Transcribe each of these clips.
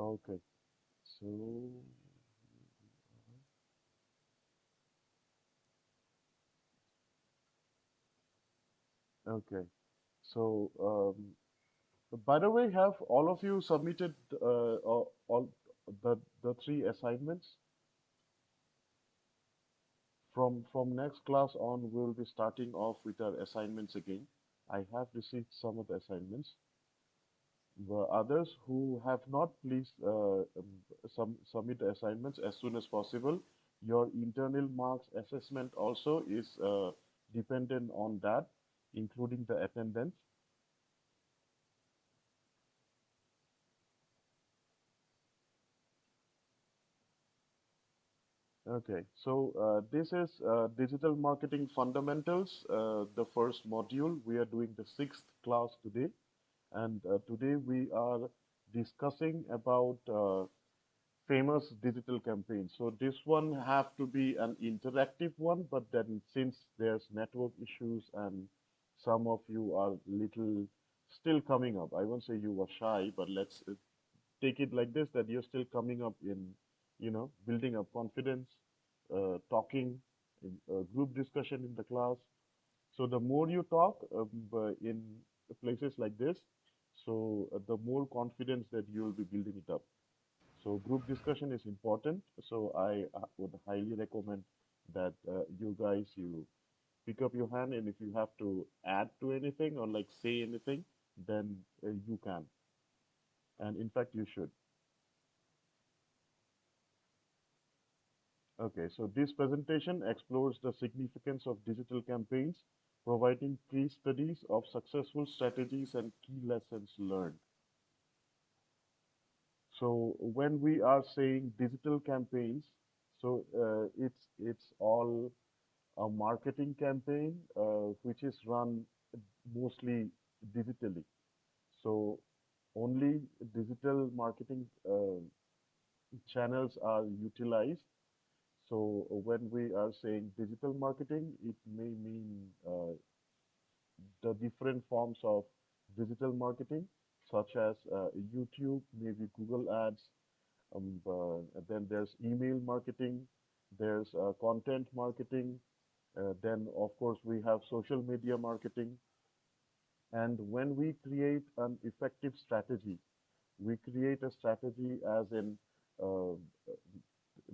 Okay. So, okay. So, by the way, have all of you submitted all the three assignments? From next class on, we'll be starting off with our assignments again. I have received some of the assignments. The others who have not, please submit the assignments as soon as possible. Your internal marks assessment also is dependent on that, including the attendance. Okay, so this is Digital Marketing Fundamentals, the first module. We are doing the sixth class today, and today we are discussing about famous digital campaigns. So this one have to be an interactive one, but then since there's network issues and some of you are little still coming up, I won't say you were shy, but let's take it like this, that you're still coming up in, building up confidence, talking, in, group discussion in the class. So the more you talk in places like this, so the more confidence that you will be building it up. So group discussion is important. So I would highly recommend that you pick up your hand, and if you have to add to anything or like say anything, then you can. And in fact, you should. Okay, so this presentation explores the significance of digital campaigns, providing case studies of successful strategies and key lessons learned. So when we are saying digital campaigns, so it's all a marketing campaign which is run mostly digitally. So only digital marketing channels are utilized. So when we are saying digital marketing, it may mean the different forms of digital marketing, such as YouTube, maybe Google Ads. Then there's email marketing, there's content marketing, then of course we have social media marketing. And when we create an effective strategy, we create a strategy as in uh,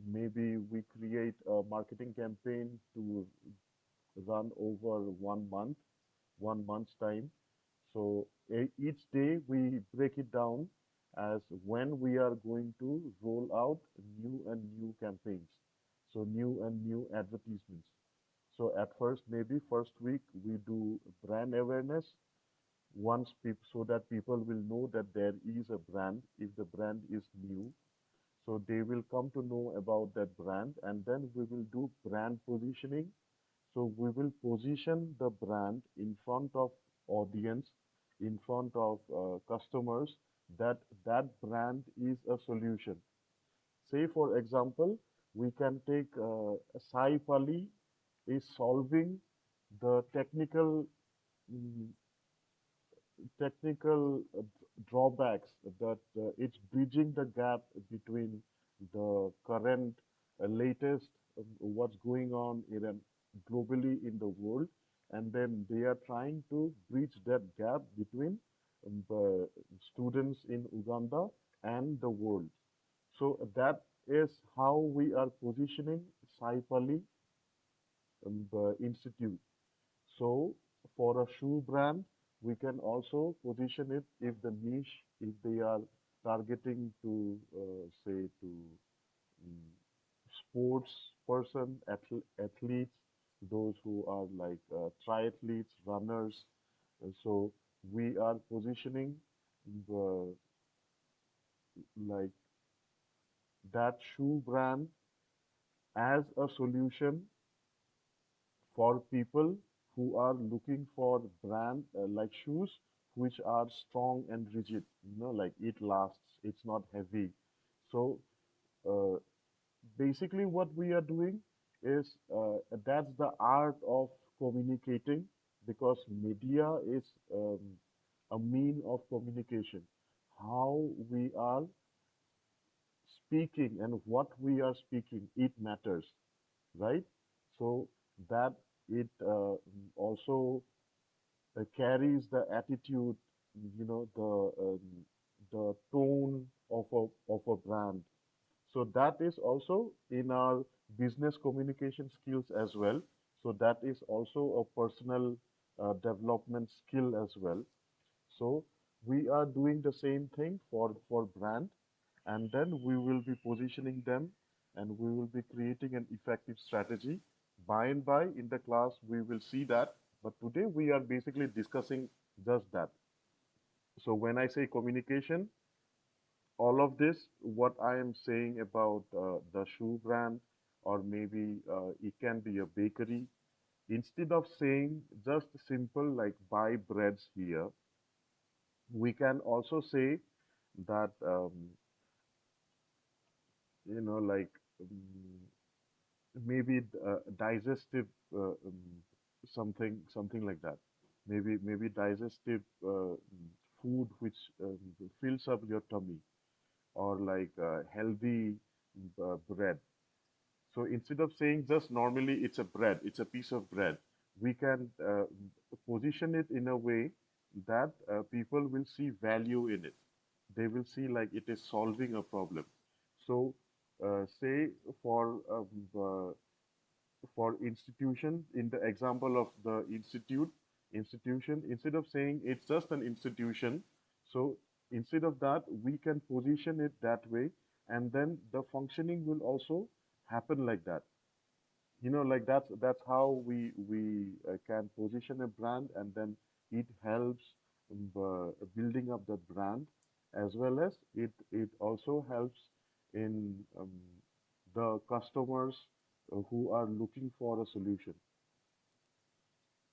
maybe we create a marketing campaign to run over 1 month, 1 month's time. So each day we break it down as when we are going to roll out new and new campaigns. So new and new advertisements. So at first, maybe first week we do brand awareness once people so that people will know that there is a brand if the brand is new, so they will come to know about that brand, and then we will do brand positioning. So we will position the brand in front of audience, in front of customers, that that brand is a solution. Say for example, we can take Pali is solving the mm, technical drawbacks, that it's bridging the gap between the current latest what's going on globally in the world, and then they are trying to bridge that gap between the students in Uganda and the world. So that is how we are positioning Saipali Institute. So for a shoe brand, we can also position it if the niche, if they are targeting to say to mm, sports person, athletes, those who are like triathletes, runners. So we are positioning the like that shoe brand as a solution for people who are looking for brand like shoes which are strong and rigid, like it lasts, it's not heavy. So uh, basically what we are doing is that's the art of communicating, because media is a mean of communication. How we are speaking and what we are speaking, it matters, right? So that it also carries the attitude, the tone of a brand. So that is also in our business communication skills as well. So that is also a personal development skill as well. So we are doing the same thing for brand, and then we will be positioning them, and we will be creating an effective strategy. By and by, in the class, we will see that. But today we are basically discussing just that. So when I say communication, all of this, what I am saying about the shoe brand, or maybe it can be a bakery, instead of saying just simple like buy breads here, we can also say that like maybe digestive something like that. Maybe digestive food which fills up your tummy, or like healthy bread. So instead of saying just normally it's a bread, it's a piece of bread, we can position it in a way that people will see value in it. They will see like it is solving a problem. So say for uh, for institution, in the example of the institution, instead of saying it's just an institution, so instead of that, we can position it that way, and then the functioning will also happen like that. Like that's how we can position a brand, and then it helps building up the brand, as well as it also helps in the customers who are looking for a solution.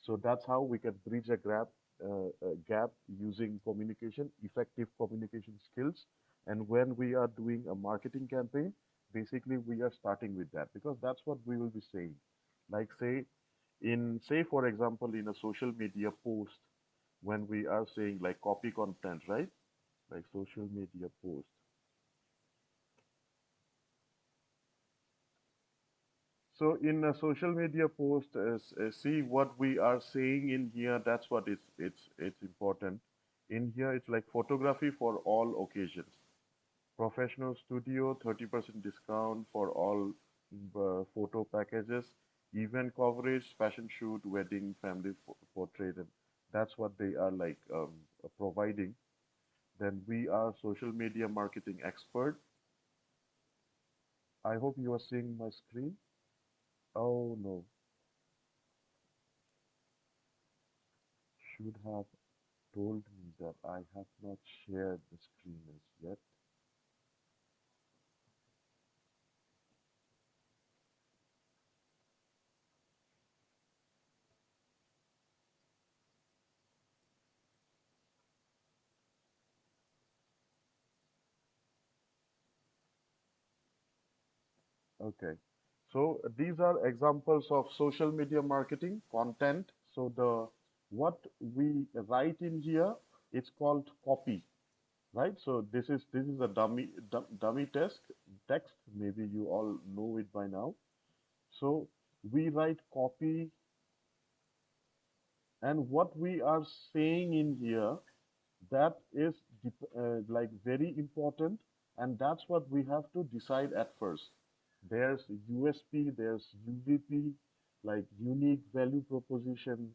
So that's how we can bridge a gap using communication, effective communication skills. And when we are doing a marketing campaign, basically we are starting with that, because that's what we will be saying. Like say for example in a social media post, when we are saying like copy content, right? Like social media post. So in a social media post, see what we are saying in here. That's what it's important. In here, it's like photography for all occasions. Professional studio, 30% discount for all photo packages. Event coverage, fashion shoot, wedding, family portrait, and that's what they are like providing. Then we are social media marketing expert. I hope you are seeing my screen. Oh no, should have told me that I have not shared the screen as yet. Okay. So these are examples of social media marketing content. So the what we write in here, it's called copy, right? So this is a dummy text. Maybe you all know it by now. So we write copy, and what we are saying in here, that is like very important, and that's what we have to decide at first. There's USP, there's UVP, like unique value proposition.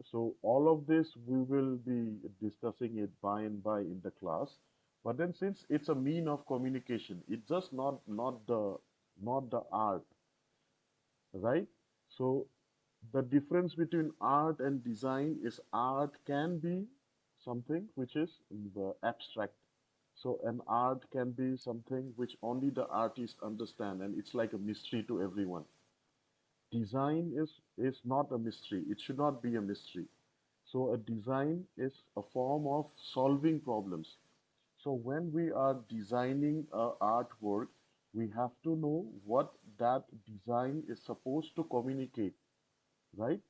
So all of this we will be discussing it by and by in the class. But then since it's a mean of communication, it's just not the art, right? So the difference between art and design is art can be something which is abstract. So an art can be something which only the artist understand, and it's like a mystery to everyone. Design is not a mystery. It should not be a mystery. So a design is a form of solving problems. So when we are designing a artwork, we have to know what that design is supposed to communicate, right?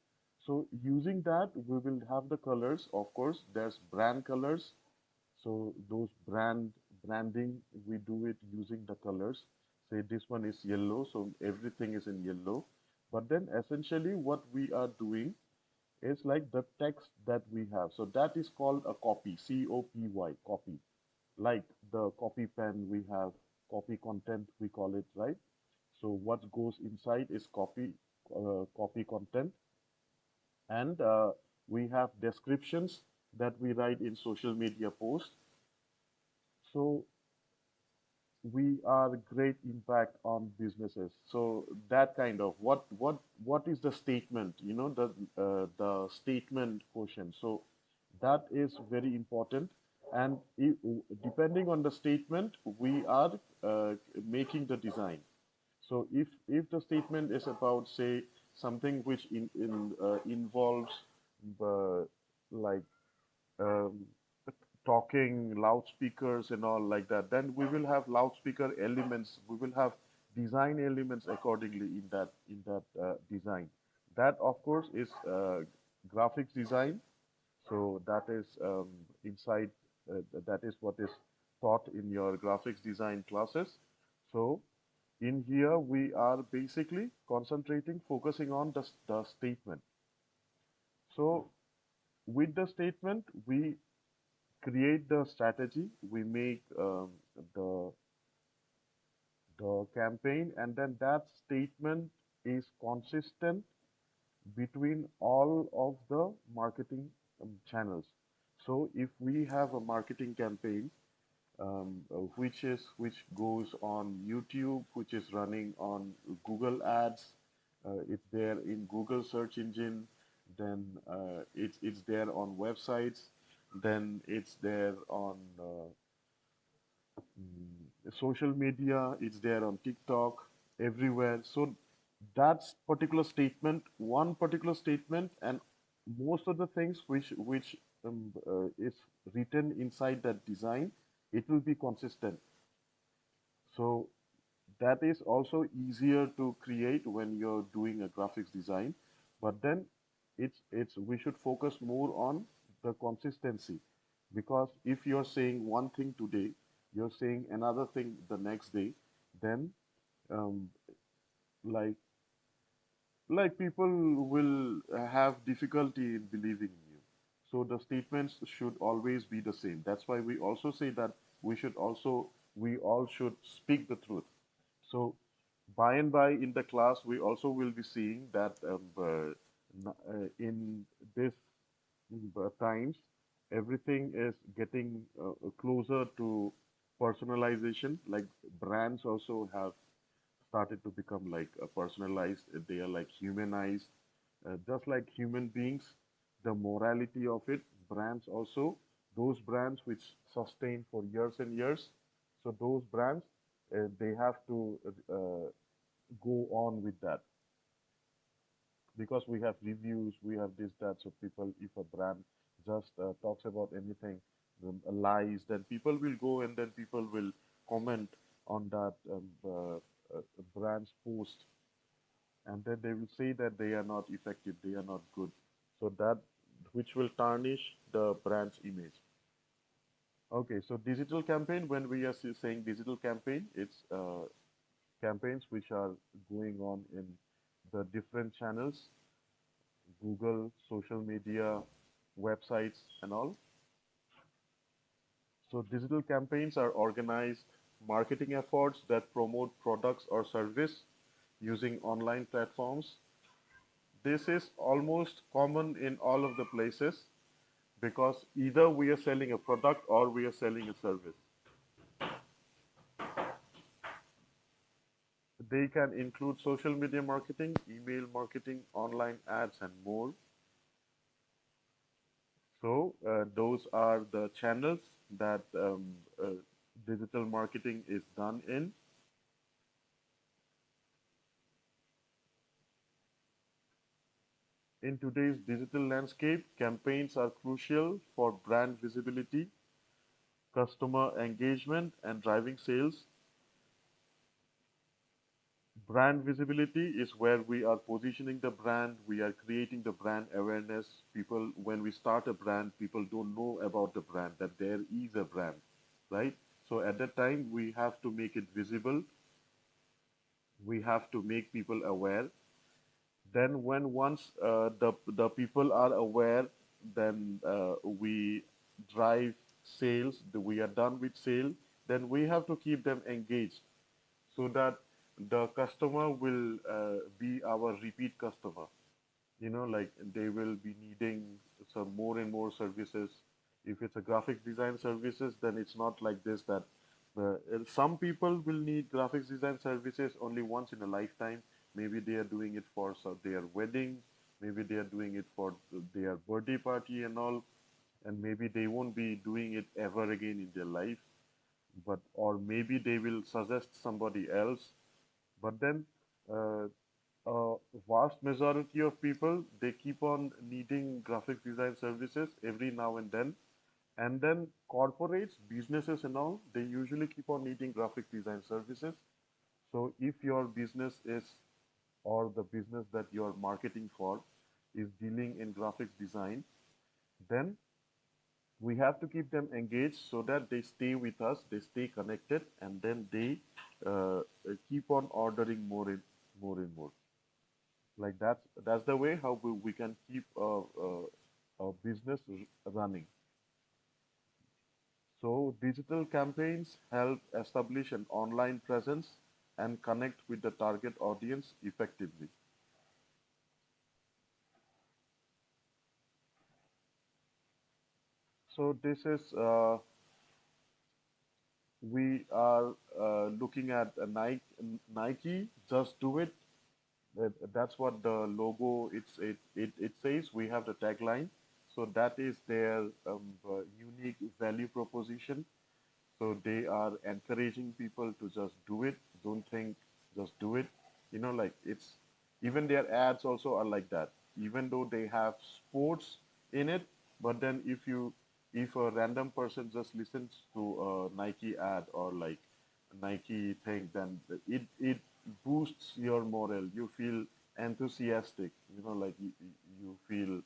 So using that, we will have the colors. Of course, there's brand colors. So those branding, we do it using the colors. Say this one is yellow, so everything is in yellow. But then essentially what we are doing is like the text that we have. So that is called a copy, COPY, copy. Like the copy pen we have, copy content we call it, right? So what goes inside is copy content, and we have descriptions that we write in social media posts. So we are great impact on businesses. So that kind of what is the statement? The statement quotient. So that is very important, and depending on the statement, we are making the design. So if the statement is about, say, something which involves uh, like um, talking, loudspeakers and all like that, then we will have loudspeaker elements. We will have design elements accordingly in that design. That of course is graphics design. So that is inside. That is what is taught in your graphics design classes. So in here we are basically concentrating, focusing on the statement. So with the statement, we create the strategy, we make the the campaign, and then that statement is consistent between all of the marketing channels. So if we have a marketing campaign, which goes on YouTube, which is running on Google Ads, it's there in Google search engine, then it's there on websites, then it's there on social media, it's there on TikTok, everywhere. So that's particular statement, one particular statement, and most of the things which is written inside that design, it will be consistent. So that is also easier to create when you're doing a graphics design. But then it's we should focus more on the consistency, because if you're saying one thing today, you're saying another thing the next day, then um, like people will have difficulty in believing in you. So the statements should always be the same. That's why we also say that we all should speak the truth. So by and by in the class, we also will be seeing that in this times, everything is getting closer to personalization. Like brands also have started to become like personalized. They are like humanized, just like human beings. The morality of it, brands also, those brands which sustain for years and years. So those brands, they have to go on with that, because we have reviews, we have this, that. So people, if a brand just talks about anything, lies, then people will go and then people will comment on that brand's post, and then they will say that they are not effective, they are not good. So that which will tarnish the brand's image. Okay, so digital campaign, when we are saying digital campaign, it's campaigns which are going on in the different channels, Google, social media, websites, and all. So digital campaigns are organized marketing efforts that promote products or service using online platforms. This is almost common in all of the places, because either we are selling a product or we are selling a service. They can include social media marketing, email marketing, online ads, and more. So those are the channels that digital marketing is done in. In today's digital landscape, campaigns are crucial for brand visibility, customer engagement, and driving sales. Brand visibility is where we are positioning the brand, we are creating the brand awareness. People, when we start a brand, people don't know about the brand, that there is a brand, right? So at that time, we have to make it visible. We have to make people aware. Then when once the people are aware, then we drive sales. We are done with sale. Then we have to keep them engaged so that the customer will be our repeat customer. Like they will be needing some more and more services. If it's a graphic design services, then it's not like this that some people will need graphics design services only once in a lifetime. Maybe they are doing it for their wedding, maybe they are doing it for their birthday party and all, and maybe they won't be doing it ever again in their life. But or maybe they will suggest somebody else. But then uh, a vast majority of people, they keep on needing graphic design services every now and then corporates, businesses and all, they usually keep on needing graphic design services. So if your business is, or the business that you're marketing for is dealing in graphic design, then we have to keep them engaged so that they stay with us, they stay connected, and then they keep on ordering more and more. Like that's the way how we can keep a business running. So digital campaigns help establish an online presence and connect with the target audience effectively. So this is we are looking at a Nike. Just do it. That's what the logo it says. We have the tagline. So that is their unique value proposition. So they are encouraging people to just do it. Don't think, just do it. Like it's even their ads also are like that. Even though they have sports in it, but then if a random person just listens to a Nike ad or like a Nike thing, then it boosts your morale. You feel enthusiastic. Like you feel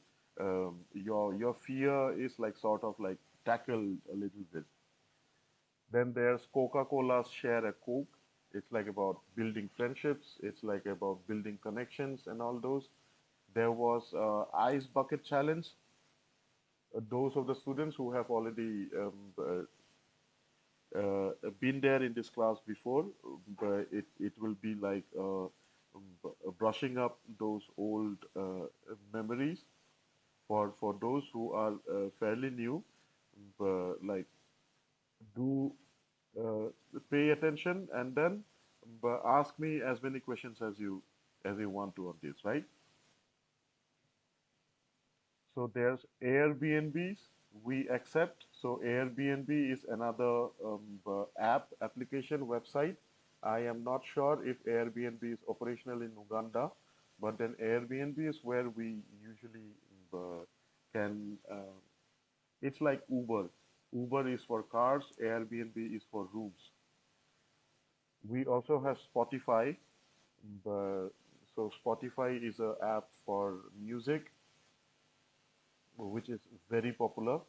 your fear is like sort of like tackled a little bit. Then there's Coca-Cola Share a Coke. It's like about building friendships. It's like about building connections and all those. There was Ice Bucket Challenge. Those of the students who have already been there in this class before, but it will be like brushing up those old memories. For those who are fairly new, like do uh, pay attention and then ask me as many questions as you want to on this, right? So there's Airbnbs we accept. So Airbnb is another app application website. I am not sure if Airbnb is operational in Uganda, but then Airbnb is where we usually can. It's like Uber. Uber is for cars. Airbnb is for rooms. We also have Spotify. But so Spotify is a app for music, which is very popular.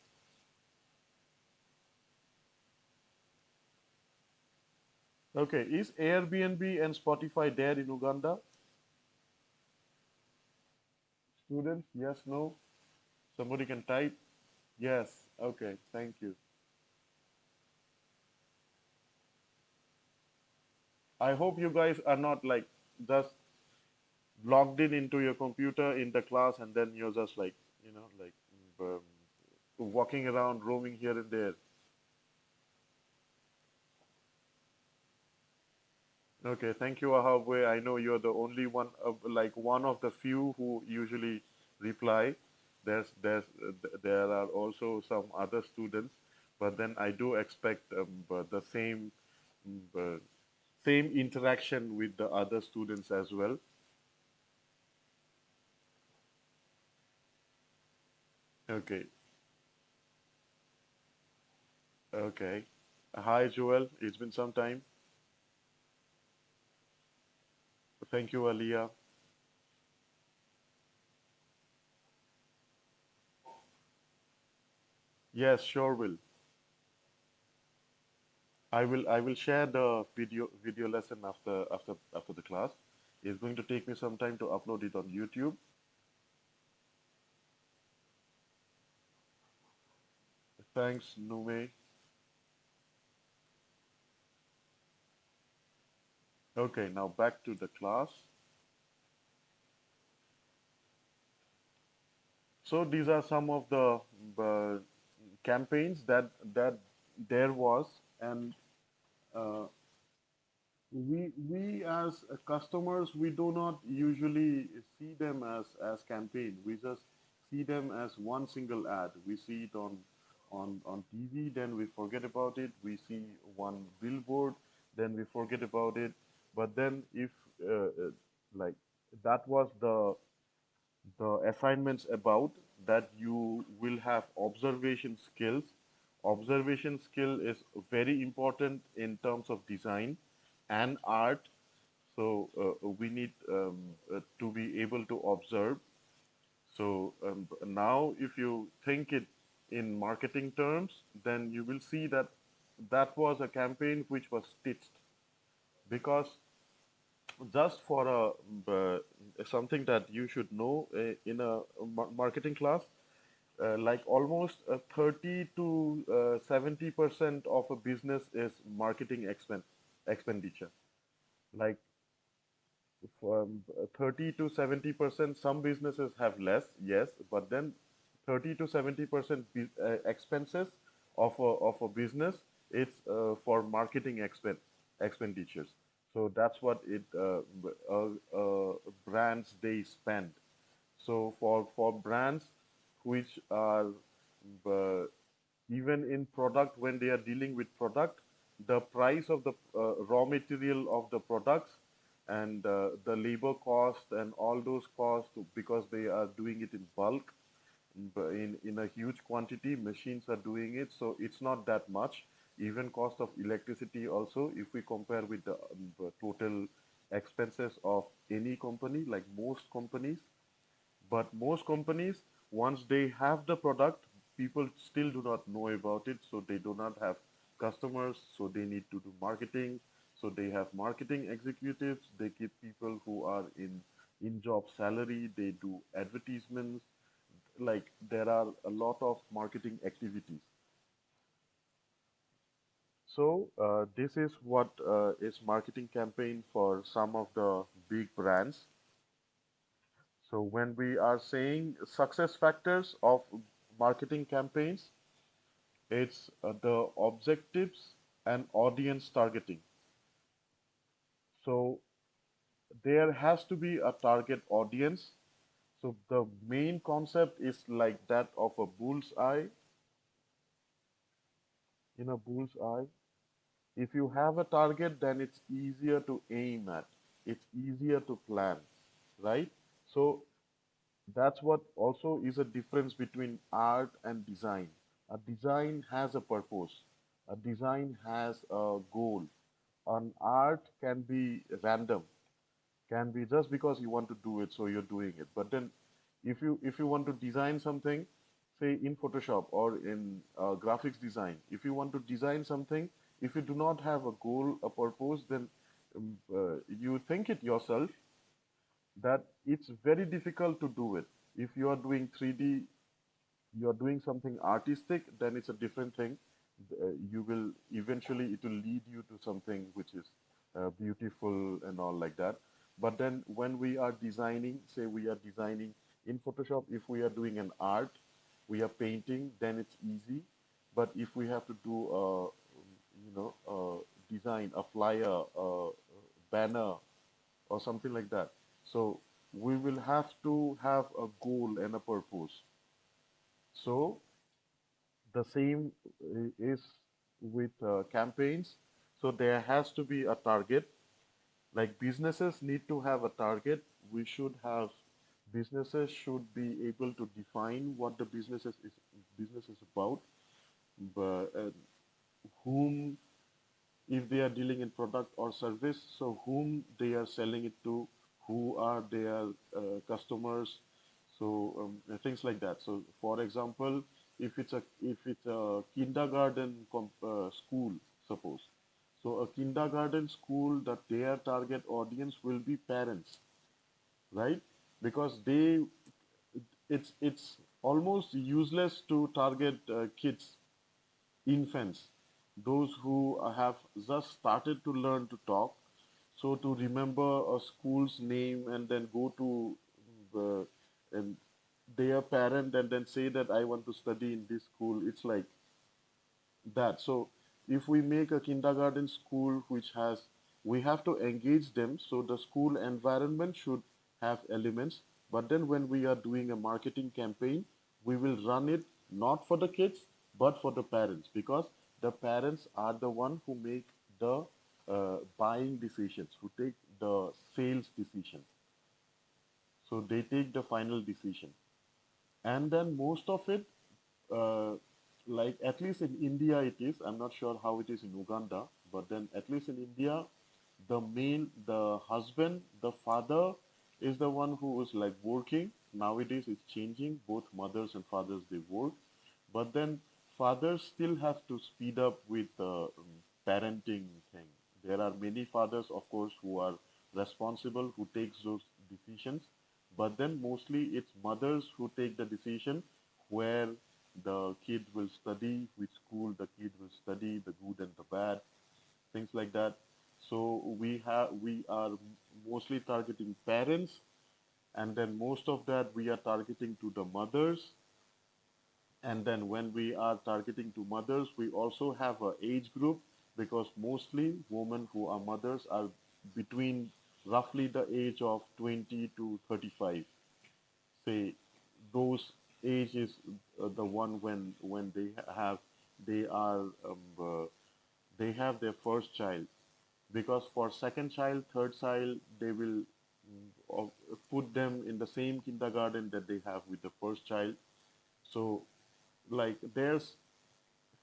Okay, is Airbnb and Spotify there in Uganda? Students, yes, no? Somebody can type? Yes. Okay, thank you. I hope you guys are not like just logged in into your computer in the class and then you're just like, like um, walking around, roaming here and there. Okay, thank you, Ahabwe. I know you're the only one of like one of the few who usually reply. There are also some other students, but then I do expect but the um, uh, same interaction with the other students as well. Okay, okay. Hi, Joel. It's been some time. Thank you, Aliyah. Yes, sure will. I will share the video lesson after the class. It's going to take me some time to upload it on YouTube. Thanks, Nume. Okay, now back to the class. So these are some of the uh, campaigns that there was, and uh, we as customers, we do not usually see them as campaign. We just see them as one single ad. We see it on TV, then we forget about it. We see one billboard, then we forget about it. But then if like that was the assignments about, that you will have observation skills. Observation skill is very important in terms of design and art. So we need to be able to observe. So now if you think it in marketing terms, then you will see that that was a campaign which was stitched, because just for something that you should know in a marketing class, like almost 30 to 70% of a business is marketing expenditure. Like from 30 to 70%, some businesses have less, yes, but then 30 to 70% expenses of a business, it's for marketing expenditures. So that's what it brands they spend. So for brands which are even in product, when they are dealing with product, the price of the raw material of the products, and the labor cost and all those costs, because they are doing it in bulk, in a huge quantity, machines are doing it, so it's not that much. Even cost of electricity also, if we compare with the total expenses of any company, like most companies. But most companies, once they have the product, people still do not know about it, so they do not have customers, so they need to do marketing. So they have marketing executives, they keep people who are in job salary, they do advertisements, like there are a lot of marketing activities. So this is what is marketing campaign for some of the big brands. So when we are saying success factors of marketing campaigns, it's the objectives and audience targeting. So there has to be a target audience. So the main concept is like that of a bull's eye. In a bull's eye, if you have a target, then it's easier to aim at. It's easier to plan, right? So that's what also is a difference between art and design. A design has a purpose. A design has a goal. An art can be random, can be just because you want to do it, so you're doing it. But then, if you want to design something, say in Photoshop or in graphics design, if you want to design something, if you do not have a goal, a purpose, then you think it yourself that it's very difficult to do it. If you are doing 3D, you are doing something artistic, then it's a different thing. You will eventually, it will lead you to something which is beautiful and all like that. But then when we are designing, say we are designing in Photoshop, if we are doing an art, we are painting, then it's easy. But if we have to do design a flyer, a banner, or something like that, so we will have to have a goal and a purpose. So the same is with campaigns. So there has to be a target. Like businesses need to have a target. We should have businesses should be able to define what the business is about, but whom, if they are dealing in product or service, so whom they are selling it to, who are their customers, so things like that. So for example, if it's a kindergarten school, suppose, So a kindergarten school, that their target audience will be parents, right? Because it's almost useless to target kids, infants, those who have just started to learn to talk. So to remember a school's name and then go to the and their parent and then say that I want to study in this school, it's like that. So if we make a kindergarten school which has, we have to engage them. So the school environment should have elements. But then when we are doing a marketing campaign, we will run it not for the kids, but for the parents, because the parents are the one who make the buying decisions, who take the sales decision. So they take the final decision. And then most of it, uh, like at least in India it is, I'm not sure how it is in Uganda, but then at least in India, the husband, the father is the one who is like working. Nowadays it's changing, both mothers and fathers they work, but then fathers still have to speed up with the parenting thing. There are many fathers, of course, who are responsible, who takes those decisions, but then mostly it's mothers who take the decision where the kid will study, which school the kid will study, the good and the bad, things like that. So we are mostly targeting parents, and then most of that we are targeting to the mothers. And then when we are targeting to mothers, we also have a age group, because mostly women who are mothers are between roughly the age of 20 to 35. Say those age is the one when they are they have their first child, because for second child, third child, they will put them in the same kindergarten that they have with the first child. So like there's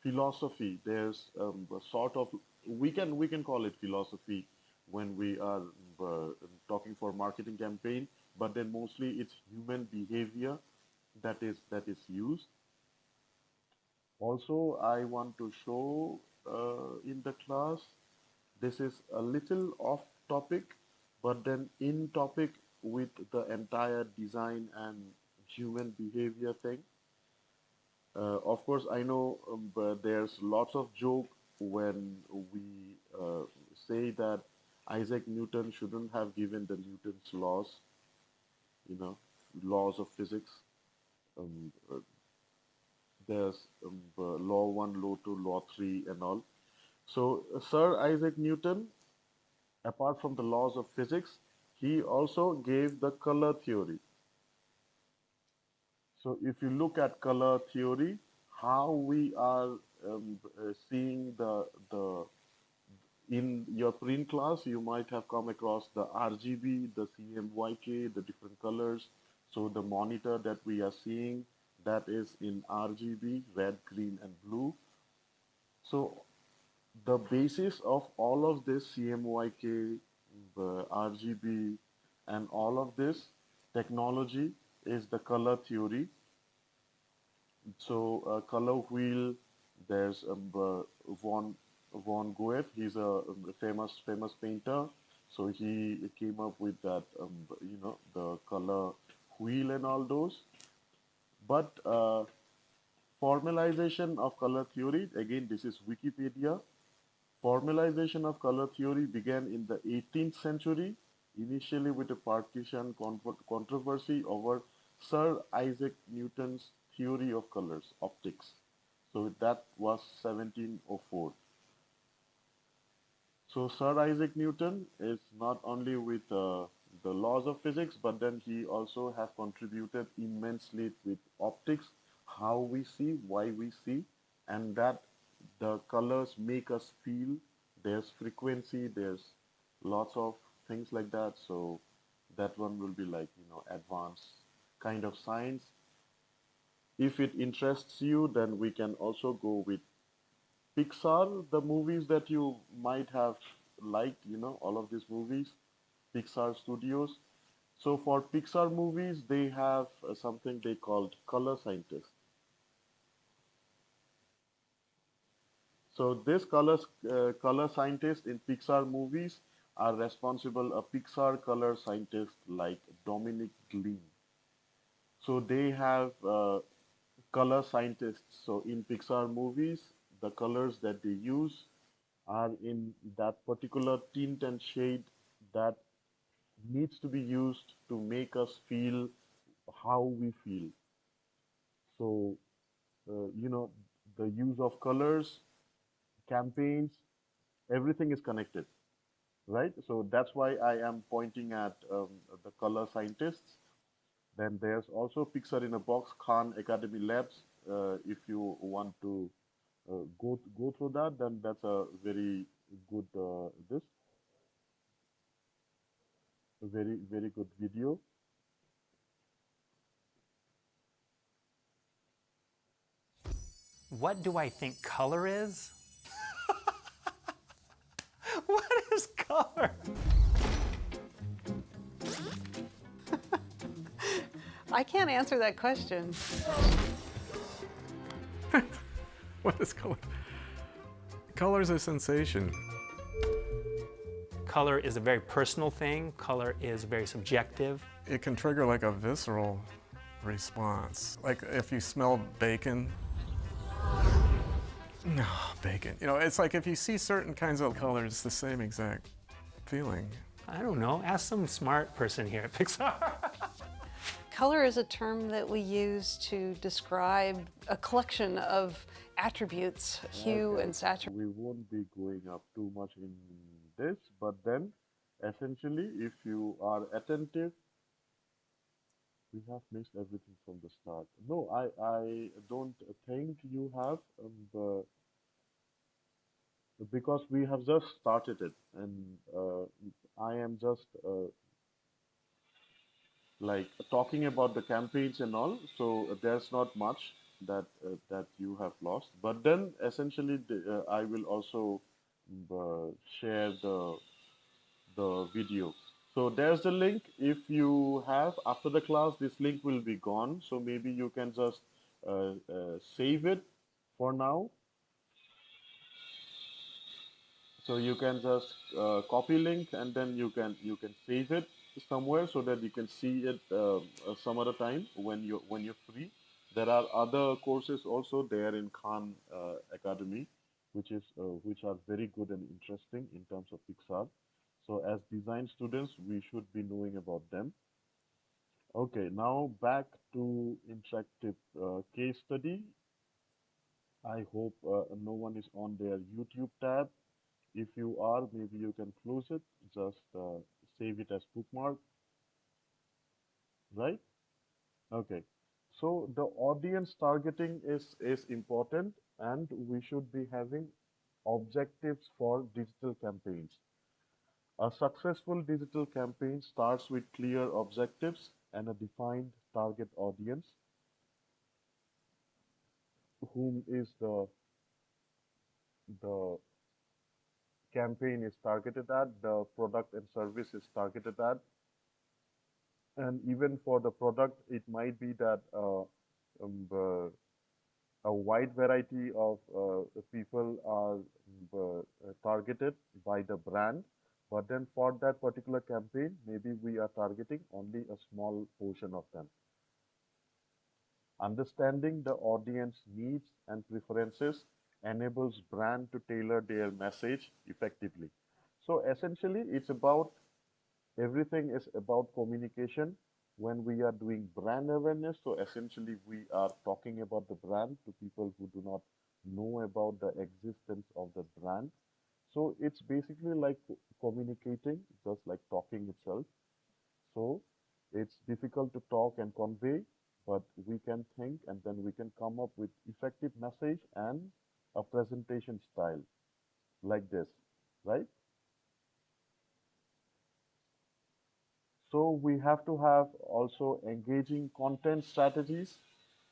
philosophy, there's a sort of, we can call it philosophy when we are uh, talking for marketing campaign, but then mostly it's human behavior that is used. Also, I want to show in the class, this is a little off topic, but then in topic with the entire design and human behavior thing. Of course, I know, but there's lots of joke when we say that Isaac Newton shouldn't have given the Newton's laws, you know, laws of physics. Um, uh, there's law one, law two, law three, and all. So, Sir Isaac Newton, apart from the laws of physics, he also gave the color theory. So, if you look at color theory, how we are seeing the in your print class, you might have come across the RGB, the CMYK, the different colors. So the monitor that we are seeing, that is in RGB, red, green, and blue. So the basis of all of this CMYK, the RGB, and all of this technology is the color theory. So color wheel, there's von Goethe. He's a famous painter. So he came up with that, the color wheel and all those. But formalization of color theory, again, this is Wikipedia. Formalization of color theory began in the 18th century, initially with a partition controversy over Sir Isaac Newton's theory of colors, optics. So that was 1704. So Sir Isaac Newton is not only with the laws of physics, but then he also has contributed immensely with optics, how we see, why we see, and that the colors make us feel. There's frequency, there's lots of things like that. So that one will be like, advanced kind of science. If it interests you, then we can also go with Pixar, the movies that you might have liked, all of these movies, Pixar Studios. So for Pixar movies, they have something they called color scientists. So color scientists in Pixar movies are responsible. A Pixar color scientist like Dominic Gleam. So they have color scientists. So in Pixar movies, the colors that they use are in that particular tint and shade that needs to be used to make us feel how we feel. So, the use of colors, campaigns, everything is connected, right? So that's why I am pointing at the color scientists. Then there's also Pixar in a Box Khan Academy Labs. If you want to go through that, then that's a very good this a very good video. What do I think color is? What is color? I can't answer that question. What is color? Color is a sensation. Color is a very personal thing. Color is very subjective. It can trigger like a visceral response. Like if you smell bacon. No, bacon. You know, it's like if you see certain kinds of colors, it's the same exact feeling. I don't know. Ask some smart person here at Pixar. Color is a term that we use to describe a collection of attributes, hue Okay. and saturation. We won't be going up too much in this, but then essentially, if you are attentive, we have missed everything from the start. No, I don't think you have, because we have just started it, and I am just like talking about the campaigns and all. So there's not much that you have lost. But then essentially, I will also share the video. So there's the link. If you have after the class, this link will be gone. So maybe you can just save it for now. So you can just copy link and then you can save it somewhere so that you can see it some other time when you're free. There are other courses also there in Khan Academy, which are very good and interesting in terms of Pixar. So as design students, we should be knowing about them. Okay, now back to interactive case study. I hope no one is on their YouTube tab. If you are, maybe you can close it, just save it as bookmark, right? Okay. So the audience targeting is important, and we should be having objectives for digital campaigns. A successful digital campaign starts with clear objectives and a defined target audience, whom is the campaign is targeted at, the product and service is targeted at. And even for the product, it might be that a wide variety of people are targeted by the brand. But then for that particular campaign, maybe we are targeting only a small portion of them. Understanding the audience needs and preferences enables brand to tailor their message effectively. So essentially, it's about everything is about communication when we are doing brand awareness. So essentially, we are talking about the brand to people who do not know about the existence of the brand. So it's basically like communicating, just like talking itself. So it's difficult to talk and convey, but we can think and then we can come up with effective message and a presentation style like this, right? So we have to have also engaging content strategies.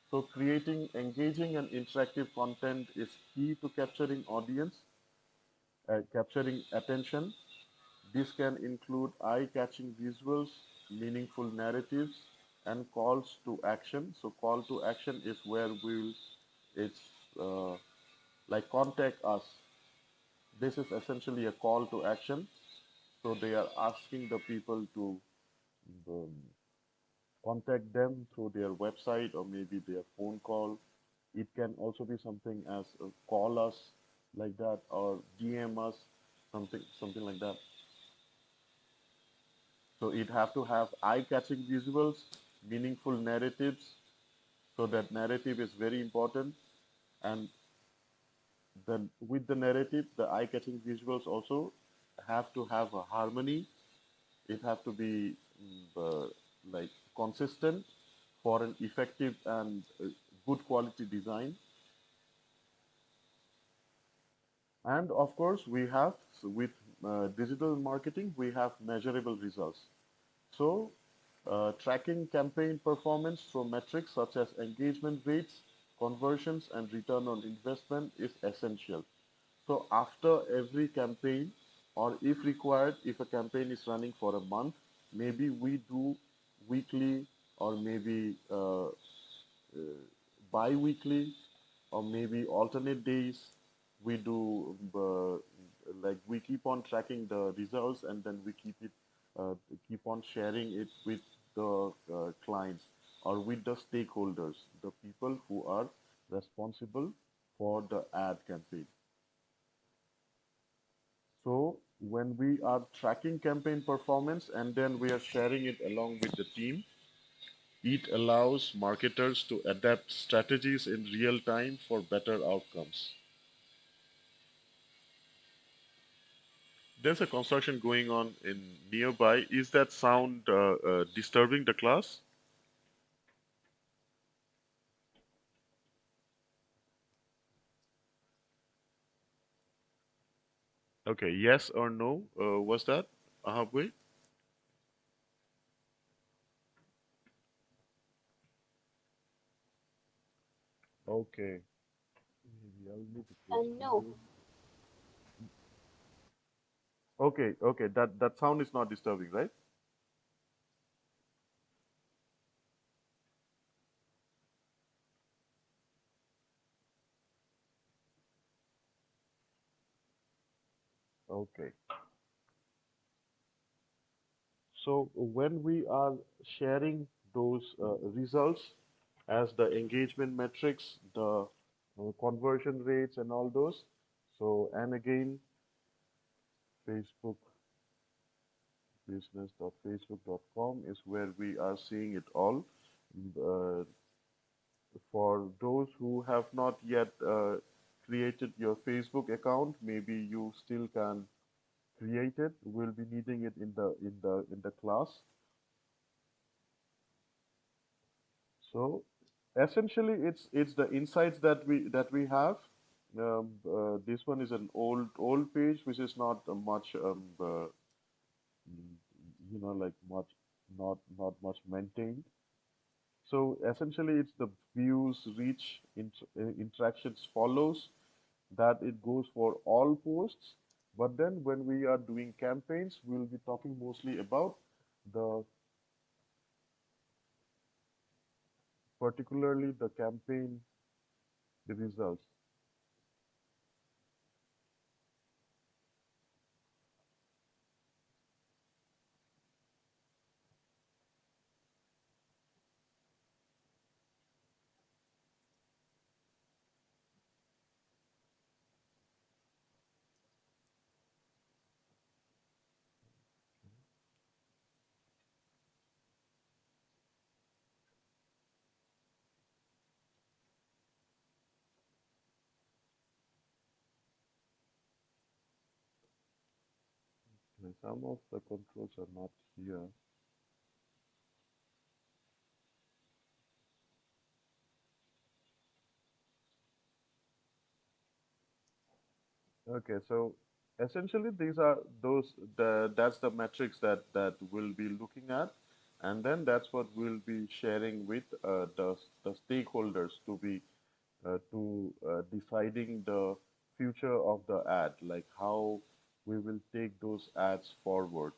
So creating engaging and interactive content is key to capturing audience, capturing attention. This can include eye-catching visuals, meaningful narratives, and calls to action. So call to action is where it's uh, like contact us. This is essentially a call to action. So they are asking the people to um, contact them through their website or maybe their phone call. It can also be something as call us like that or DM us, something like that. So it have to have eye-catching visuals, meaningful narratives. So that narrative is very important. And then with the narrative, the eye-catching visuals also have to have a harmony. It have to be like consistent for an effective and good quality design. And of course, we have with digital marketing, we have measurable results. So, tracking campaign performance through metrics such as engagement rates, conversions, and return on investment is essential. So, after every campaign, or if required, if a campaign is running for a month, maybe we do weekly or maybe bi-weekly or maybe alternate days. We do like we keep on tracking the results and then we uh, keep on sharing it with the clients or with the stakeholders, the people who are responsible for the ad campaign. So when we are tracking campaign performance and then we are sharing it along with the team, it allows marketers to adapt strategies in real time for better outcomes. There's a construction going on in nearby. Is that sound disturbing the class? Okay, yes or no? Was that Ahabwe? Okay, maybe I'll need to close the No. window. Okay, okay, that sound is not disturbing, right? Okay. So when we are sharing those results as the engagement metrics, the conversion rates and all those. So, and again, Facebook business.facebook.com is where we are seeing it all. Uh, for those who have not yet created your Facebook account, maybe you still can create it. We'll be needing it in the class. So essentially, it's the insights that we have. This one is an old page, which is not much like much not much maintained. So essentially, it's the views, reach, interactions follows that it goes for all posts. But then when we are doing campaigns, we'll be talking mostly about the particularly the campaign results. And some of the controls are not here. Okay, so essentially these are that's the metrics that we'll be looking at, and then that's what we'll be sharing with the stakeholders to be to deciding the future of the ad, like how we will take those ads forward.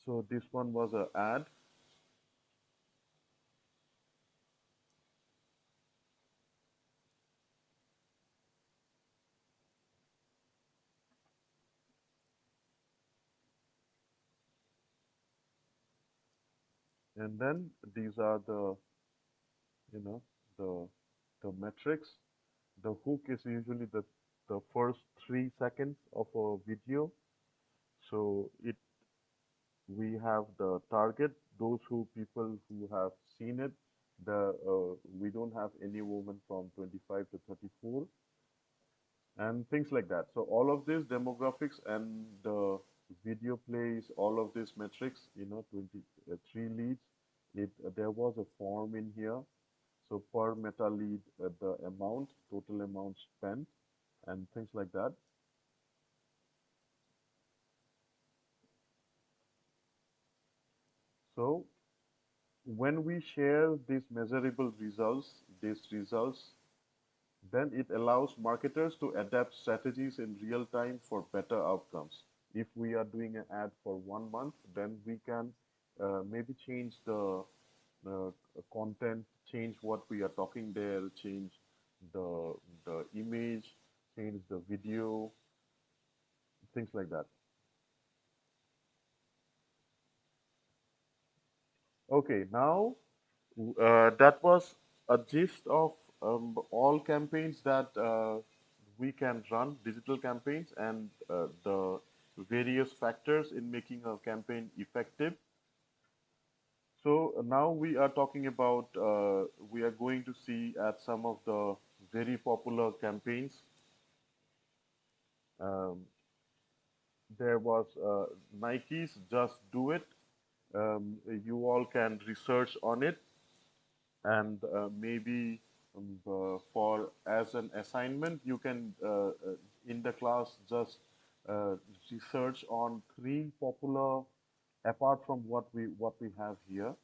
So this one was a ad. And then these are the, you know, the the metrics. The hook is usually the first 3 seconds of a video. So it we have the target, those who people who have seen it. The we don't have any woman from 25 to 34 and things like that. So all of these demographics and the video plays, all of these metrics, 23 leads. There was a form in here. So per meta lead, the amount, total amount spent, and things like that. So when we share these results, then it allows marketers to adapt strategies in real time for better outcomes. If we are doing an ad for 1 month, then we can maybe change the uh, content, change what we are talking there, change the image, change the video, things like that. Okay, now that was a gist of all campaigns that we can run, digital campaigns, and the various factors in making a campaign effective. So now we are talking about, we are going to see at some of the very popular campaigns. Um, there was Nike's Just Do It. You all can research on it, and maybe for as an assignment you can in the class just uh, research on three popular, apart from what we have here.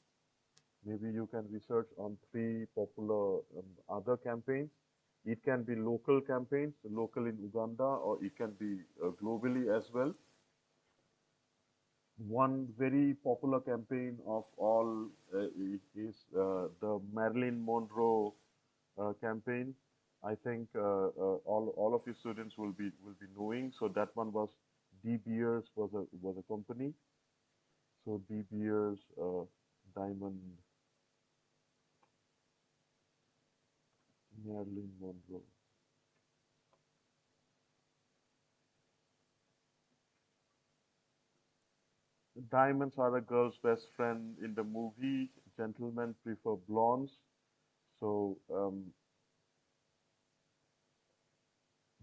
Maybe you can research on three popular other campaigns. It can be local campaigns, local in Uganda, or it can be globally as well. One very popular campaign of all is the Marilyn Monroe campaign. I think all of you students will be knowing. So that one was De Beers was a company. So De Beers Diamond Marilyn Monroe. Diamonds are a girl's best friend in the movie. Gentlemen prefer blondes. So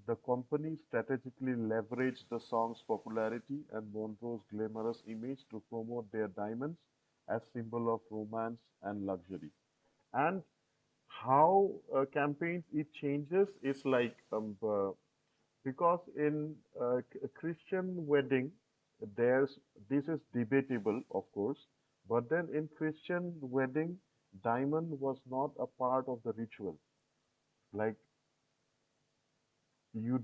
the company strategically leveraged the song's popularity and Monroe's glamorous image to promote their diamonds as symbol of romance and luxury. And how campaigns it changes is like because in a Christian wedding, there's this is debatable, of course, but then in Christian wedding, diamond was not a part of the ritual. Like you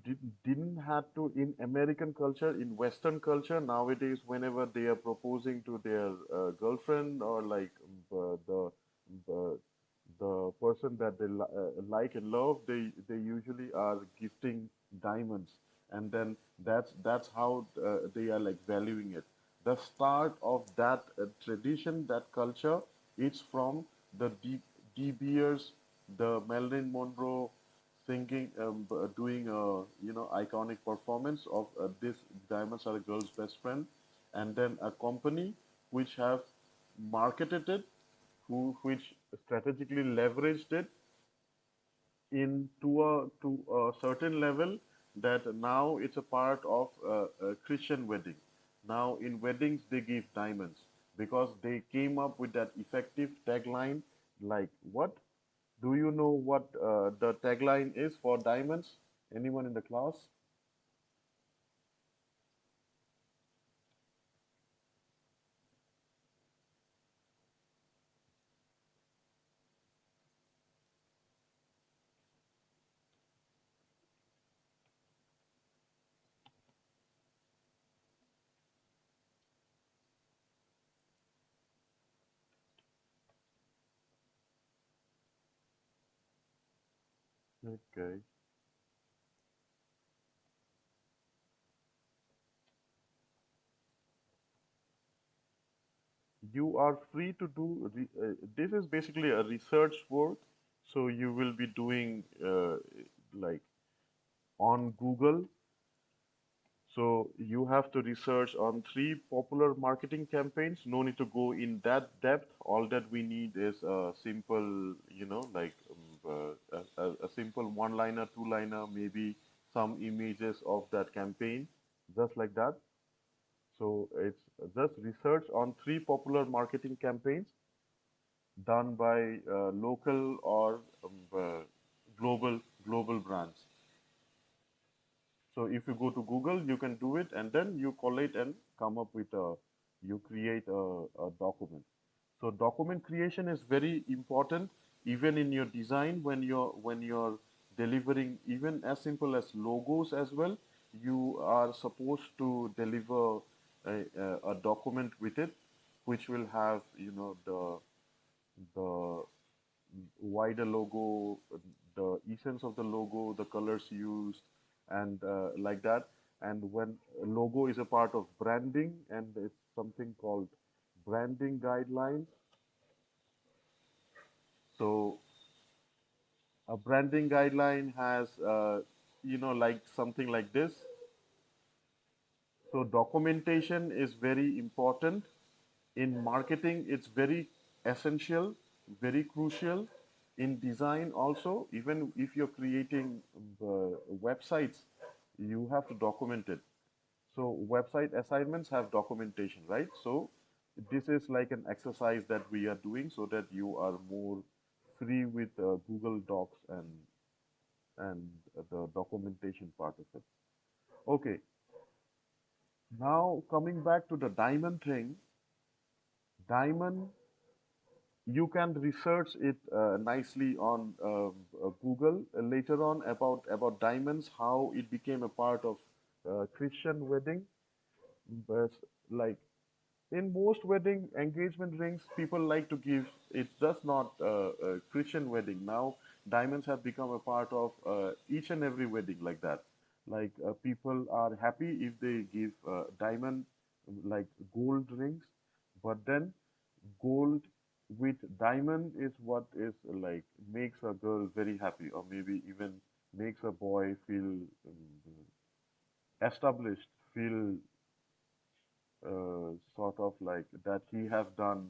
didn't have to in American culture, in Western culture nowadays, whenever they are proposing to their girlfriend or like the the person that they like and love, they usually are gifting diamonds, and then that's how they are like valuing it. The start of that tradition, that culture, it's from the De Beers, the Marilyn Monroe singing, doing a iconic performance of this diamonds are a girl's best friend, and then a company which have marketed it, which strategically leveraged it to a certain level, that now it's a part of a Christian wedding. Now in weddings they give diamonds because they came up with that effective tagline. Like what? Do you know what the tagline is for diamonds? Anyone in the class? Okay. you are free to do. This is basically a research work, so you will be doing like on Google. So you have to research on three popular marketing campaigns. No need to go in that depth. All that we need is a simple, like a simple one-liner, two-liner, maybe some images of that campaign, just like that. So it's just research on three popular marketing campaigns done by local or global brands. So if you go to Google, you can do it, and then you collate and come up with you create a document. So document creation is very important, even in your design when you're delivering even as simple as logos as well. You are supposed to deliver a document with it, which will have the wider logo, the essence of the logo, the colors used, and like that. And when a logo is a part of branding, and it's something called branding guidelines. So a branding guideline has, like something like this. So documentation is very important. In marketing, it's very essential, very crucial. In design also, even if you're creating websites, you have to document it. So website assignments have documentation, right? So this is like an exercise that we are doing so that you are more free with Google Docs and the documentation part of it. Okay, now coming back to the diamond thing, diamond, you can research it nicely on Google later on about diamonds, how it became a part of Christian wedding. But like in most wedding engagement rings, people like to give. It's just not a Christian wedding now. Diamonds have become a part of each and every wedding like that. Like people are happy if they give diamond, like gold rings, but then gold with diamond is what is like makes a girl very happy, or maybe even makes a boy feel established, feel sort of like that he has done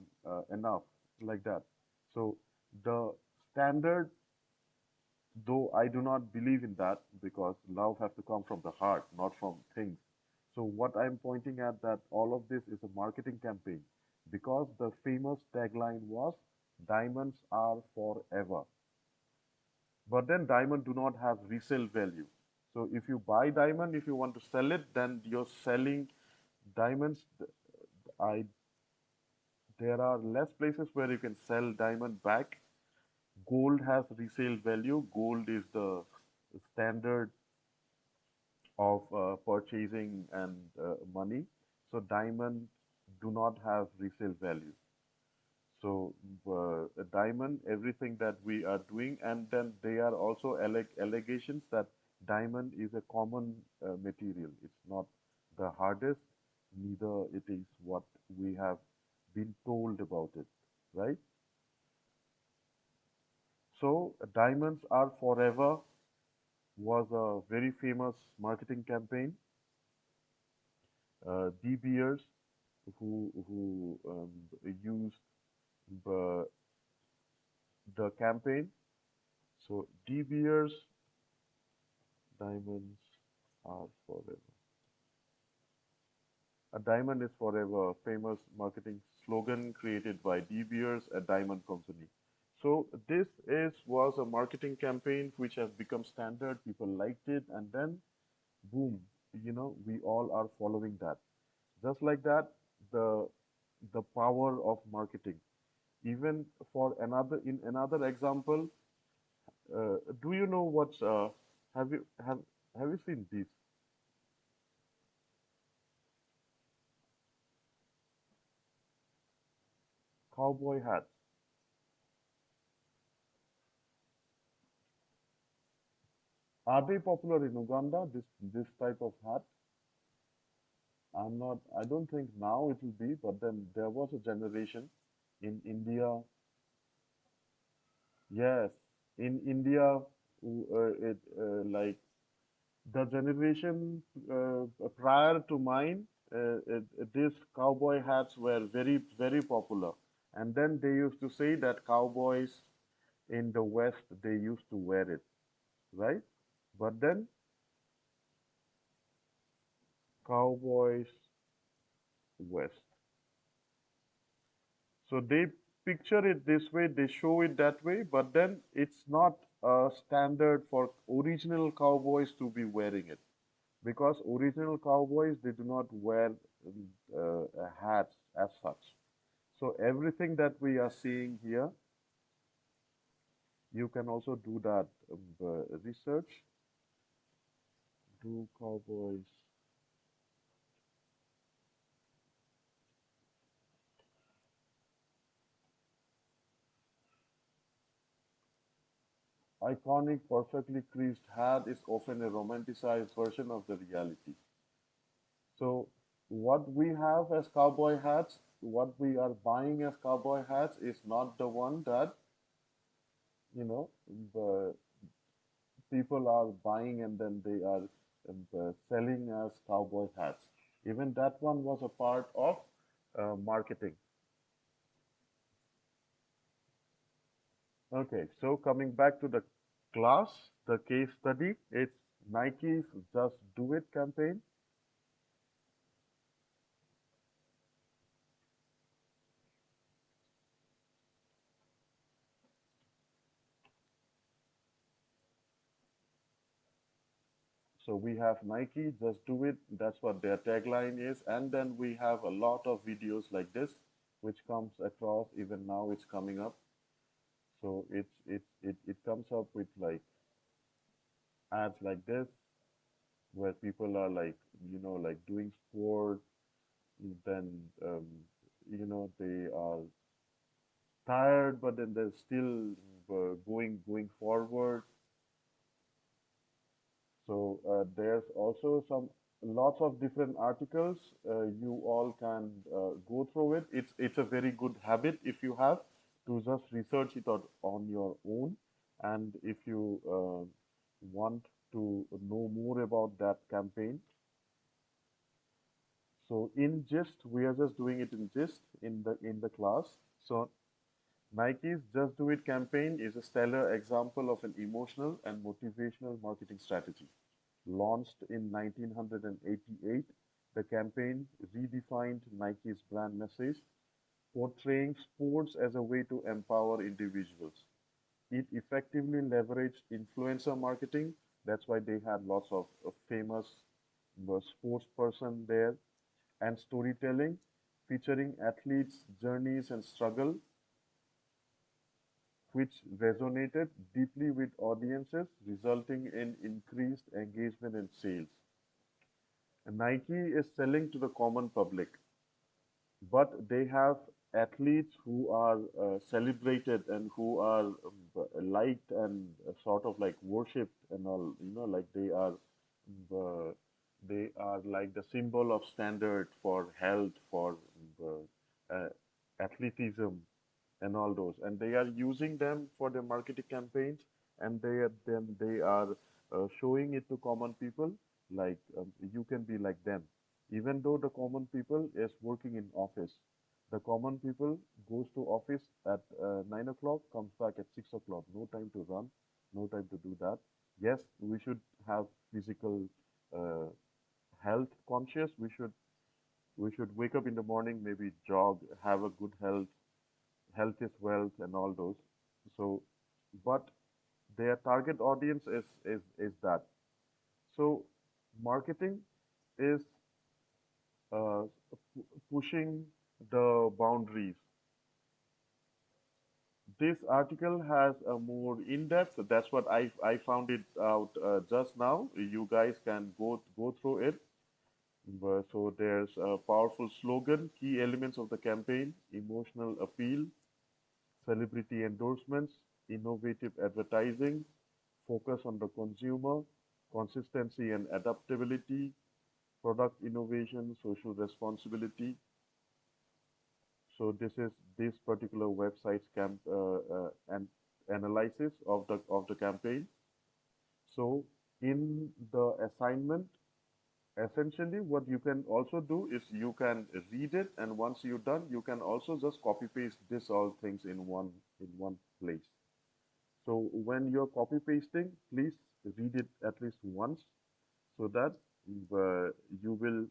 enough, like that. So the standard, though I do not believe in that, because love has to come from the heart, not from things. So what I'm pointing at, that all of this is a marketing campaign, because the famous tagline was diamonds are forever. But then diamond do not have resale value. So if you buy diamond, if you want to sell it, then you're selling diamonds. I There are less places where you can sell diamond back. Gold has resale value. Gold is the standard of purchasing and money. So diamond do not have resale value. So a diamond, everything that we are doing, and then they are also allegations that diamond is a common material. It's not the hardest, neither it is what we have been told about it, right? So diamonds are forever was a very famous marketing campaign. De Beers, who used the campaign. So De Beers, diamonds are forever. A diamond is forever, famous marketing slogan created by De Beers, a diamond company. So this is was a marketing campaign which has become standard. People liked it, and then boom, we all are following that. Just like that, the power of marketing. Even for another example, do you know what's have you seen these cowboy hats? Are they popular in Uganda? This type of hat? I don't think now it will be, but then there was a generation in India. Yes, in India, it like the generation prior to mine, these cowboy hats were very, very popular. And then they used to say that cowboys in the West, they used to wear it, right? But then cowboys West. So they picture it this way, they show it that way, but then it's not a standard for original cowboys to be wearing it. Because original cowboys, they do not wear hats as such. So everything that we are seeing here, you can also do that research. Do cowboys iconic, perfectly creased hat is often a romanticized version of the reality. So what we have as cowboy hats, what we are buying as cowboy hats is not the one that, you know, the people are buying and then they are selling as cowboy hats. Even that one was a part of marketing. Okay, so coming back to the class, the case study, it's Nike's Just Do It campaign. So we have Nike, Just Do It. That's what their tagline is. And then we have a lot of videos like this, which comes across. Even now, it's coming up. So it comes up with like ads like this, where people are like, like doing sport, then, they are tired, but then they're still going forward. So there's also some lots of different articles. You all can go through it. It's a very good habit if you have to just research it on your own. And if you want to know more about that campaign, so in gist, we are just doing it in gist in the class. So Nike's Just Do It campaign is a stellar example of an emotional and motivational marketing strategy. Launched in 1988, the campaign redefined Nike's brand message, portraying sports as a way to empower individuals. It effectively leveraged influencer marketing. That's why they had lots of famous sports person there, and storytelling featuring athletes' journeys and struggle, which resonated deeply with audiences, resulting in increased engagement and sales. And Nike is selling to the common public, but they have athletes who are celebrated and who are liked and sort of like worshipped and all, like uh, they are like the symbol of standard for health, for athleticism and all those, and they are using them for their marketing campaigns, and they are showing it to common people, like you can be like them, even though the common people is working in office. The common people goes to office at 9 o'clock, comes back at 6 o'clock. No time to run, no time to do that. Yes, we should have physical uh, health conscious. We should wake up in the morning, maybe jog, have a good health. Health is wealth and all those. So, but their target audience is that. So, marketing is pushing the boundaries. This article has a more in-depth. That's what I found it out just now. You guys can go through it. So there's a powerful slogan, key elements of the campaign, emotional appeal, celebrity endorsements, innovative advertising, focus on the consumer, consistency and adaptability, product innovation, social responsibility. So this particular website's and analysis of the campaign. So in the assignment, essentially what you can also do is you can read it, and once you're done, you can also just copy paste this all things in one place. So when you're copy pasting, please read it at least once so that you will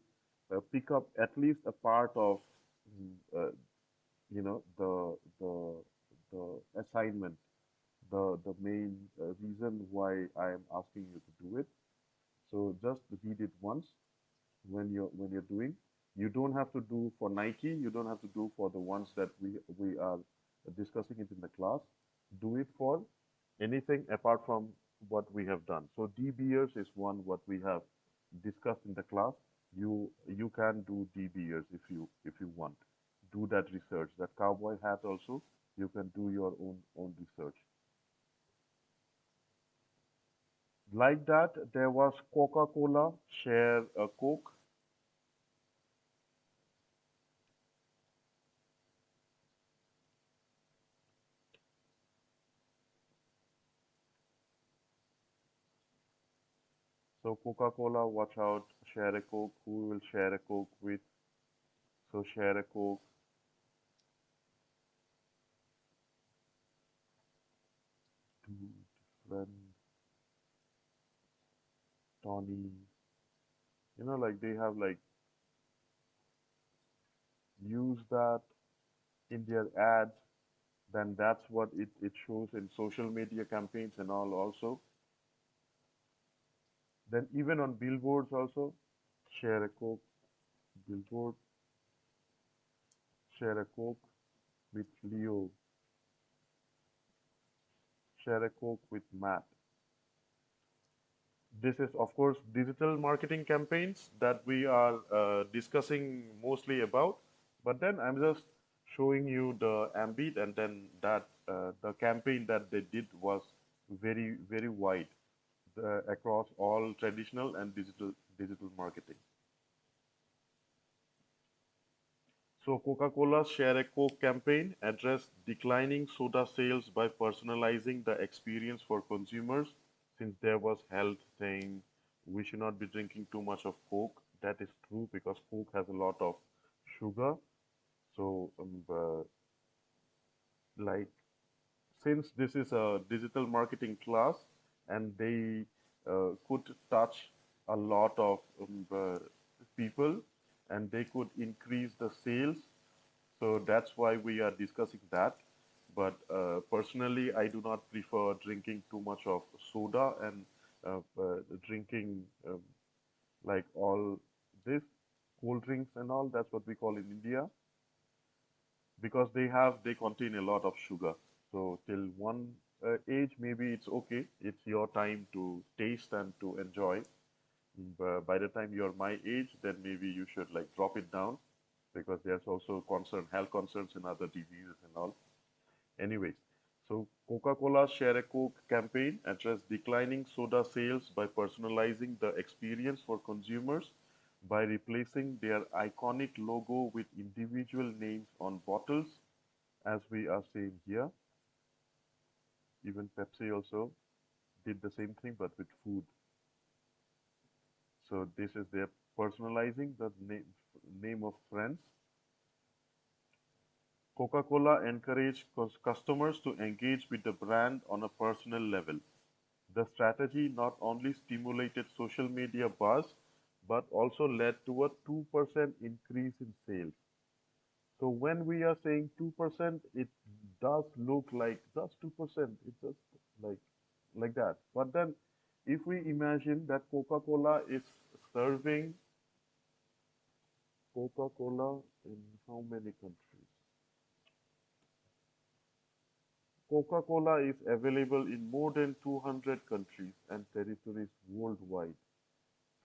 pick up at least a part of mm, uh, you know the assignment, the main reason why I am asking you to do it. So just read it once when you're doing. You don't have to do for Nike. You don't have to do for the ones that we are discussing it in the class. Do it for anything apart from what we have done. So DBers is one what we have discussed in the class. You can do DBers if you want. Do that research. That cowboy hat also. You can do your own research. Like that, there was Coca-Cola share a Coke. So Coca-Cola, watch out, share a Coke. Who will share a Coke with? So share a Coke, two different Tony. Like they have like use that in their ads. Then that's what it shows in social media campaigns and all also. Then even on billboards also, share a Coke, billboard, share a Coke with Leo, share a Coke with Matt. This is, of course, digital marketing campaigns that we are discussing mostly about. But then I'm just showing you the ambit, and then that the campaign that they did was very, very wide across all traditional and digital marketing. So Coca-Cola's Share a Coke campaign addressed declining soda sales by personalizing the experience for consumers. Since there was health thing, we should not be drinking too much of Coke. That is true because Coke has a lot of sugar. So like since this is a digital marketing class and they could touch a lot of people and they could increase the sales, so that's why we are discussing that. But personally, I do not prefer drinking too much of soda and drinking like all this cold drinks and all. That's what we call in India because they contain a lot of sugar. So till one age, maybe it's okay. It's your time to taste and to enjoy. By the time you're my age, then maybe you should like drop it down because there's also health concerns and other diseases and all. Anyways, so Coca-Cola's Share a Coke campaign addressed declining soda sales by personalizing the experience for consumers by replacing their iconic logo with individual names on bottles, as we are seeing here. Even Pepsi also did the same thing but with food. So this is their personalizing the name of friends. Coca-Cola encouraged customers to engage with the brand on a personal level. The strategy not only stimulated social media buzz but also led to a 2% increase in sales. So when we are saying 2%, it does look like just 2%. It's just like that. But then if we imagine that Coca-Cola is serving Coca-Cola in how many countries? Coca-Cola is available in more than 200 countries and territories worldwide.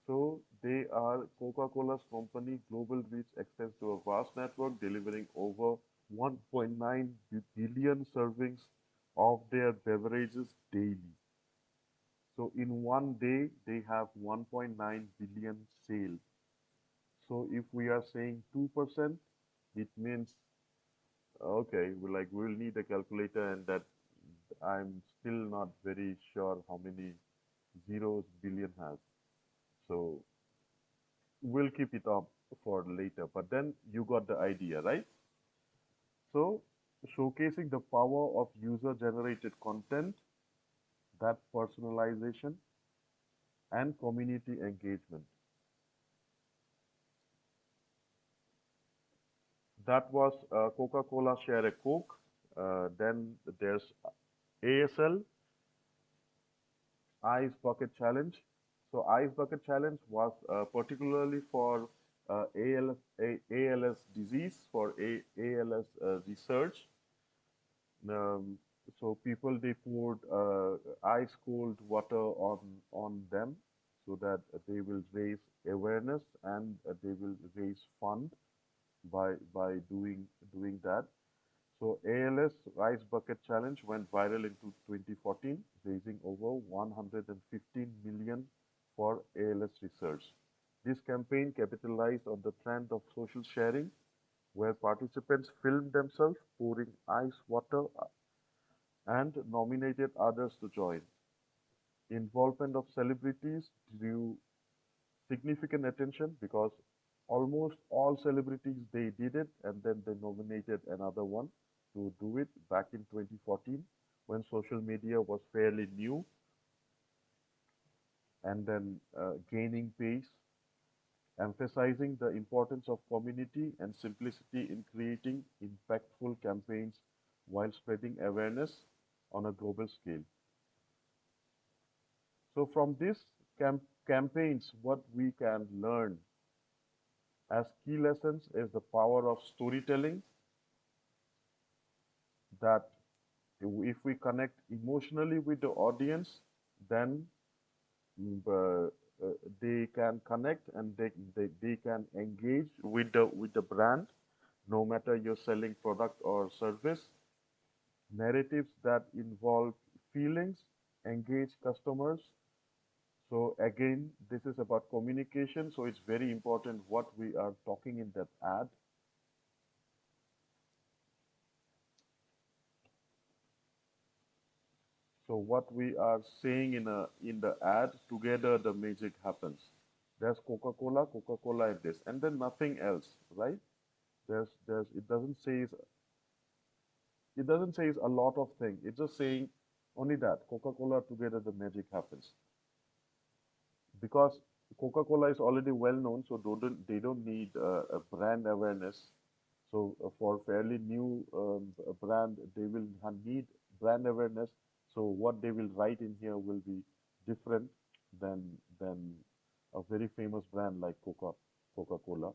So they are Coca-Cola's company global reach extends to a vast network delivering over 1.9 billion servings of their beverages daily. So in one day they have 1.9 billion sales. So if we are saying 2%, it means okay, we'll need a calculator, and that I'm still not very sure how many zeros billion has. So we'll keep it up for later. But then you got the idea, right? So showcasing the power of user-generated content, that personalization and community engagement. That was Coca-Cola Share a Coke. Then there's ASL, Ice Bucket Challenge. So Ice Bucket Challenge was particularly for ALS disease, for ALS research. Um, so people, they poured ice cold water on them so that they will raise awareness, and they will raise fund by doing that. So ALS Rice Bucket Challenge went viral into 2014, raising over 115 million for ALS research. This campaign capitalized on the trend of social sharing, where participants filmed themselves pouring ice water and nominated others to join. Involvement of celebrities drew significant attention because almost all celebrities, they did it, and then they nominated another one to do it back in 2014 when social media was fairly new, and then gaining pace, emphasizing the importance of community and simplicity in creating impactful campaigns while spreading awareness on a global scale. So from this campaigns, what we can learn as key lessons is the power of storytelling, that if we connect emotionally with the audience, then mm, uh, they can connect, and they can engage with the brand, no matter you're selling product or service. Narratives that involve feelings engage customers. So again, this is about communication, so it's very important what we are talking in that ad. So what we are saying in the ad, together the magic happens. There's Coca-Cola, Coca-Cola is this, and then nothing else, right? There's it doesn't say a lot of things. It's just saying only that Coca-Cola, together the magic happens. Because Coca-Cola is already well known, so they don't need a brand awareness. So for fairly new brand, they will need brand awareness. So what they will write in here will be different than a very famous brand like Coca-Cola.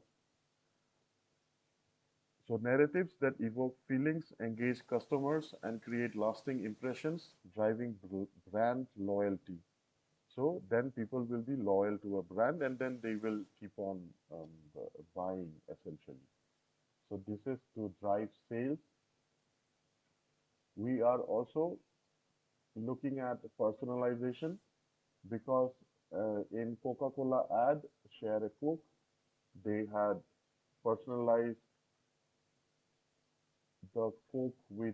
So narratives that evoke feelings, engage customers, and create lasting impressions, driving brand loyalty. So then people will be loyal to a brand, and then they will keep on buying essentially. So this is to drive sales. We are also looking at personalization because in Coca-Cola ad, Share a Coke, they had personalized the Coke with,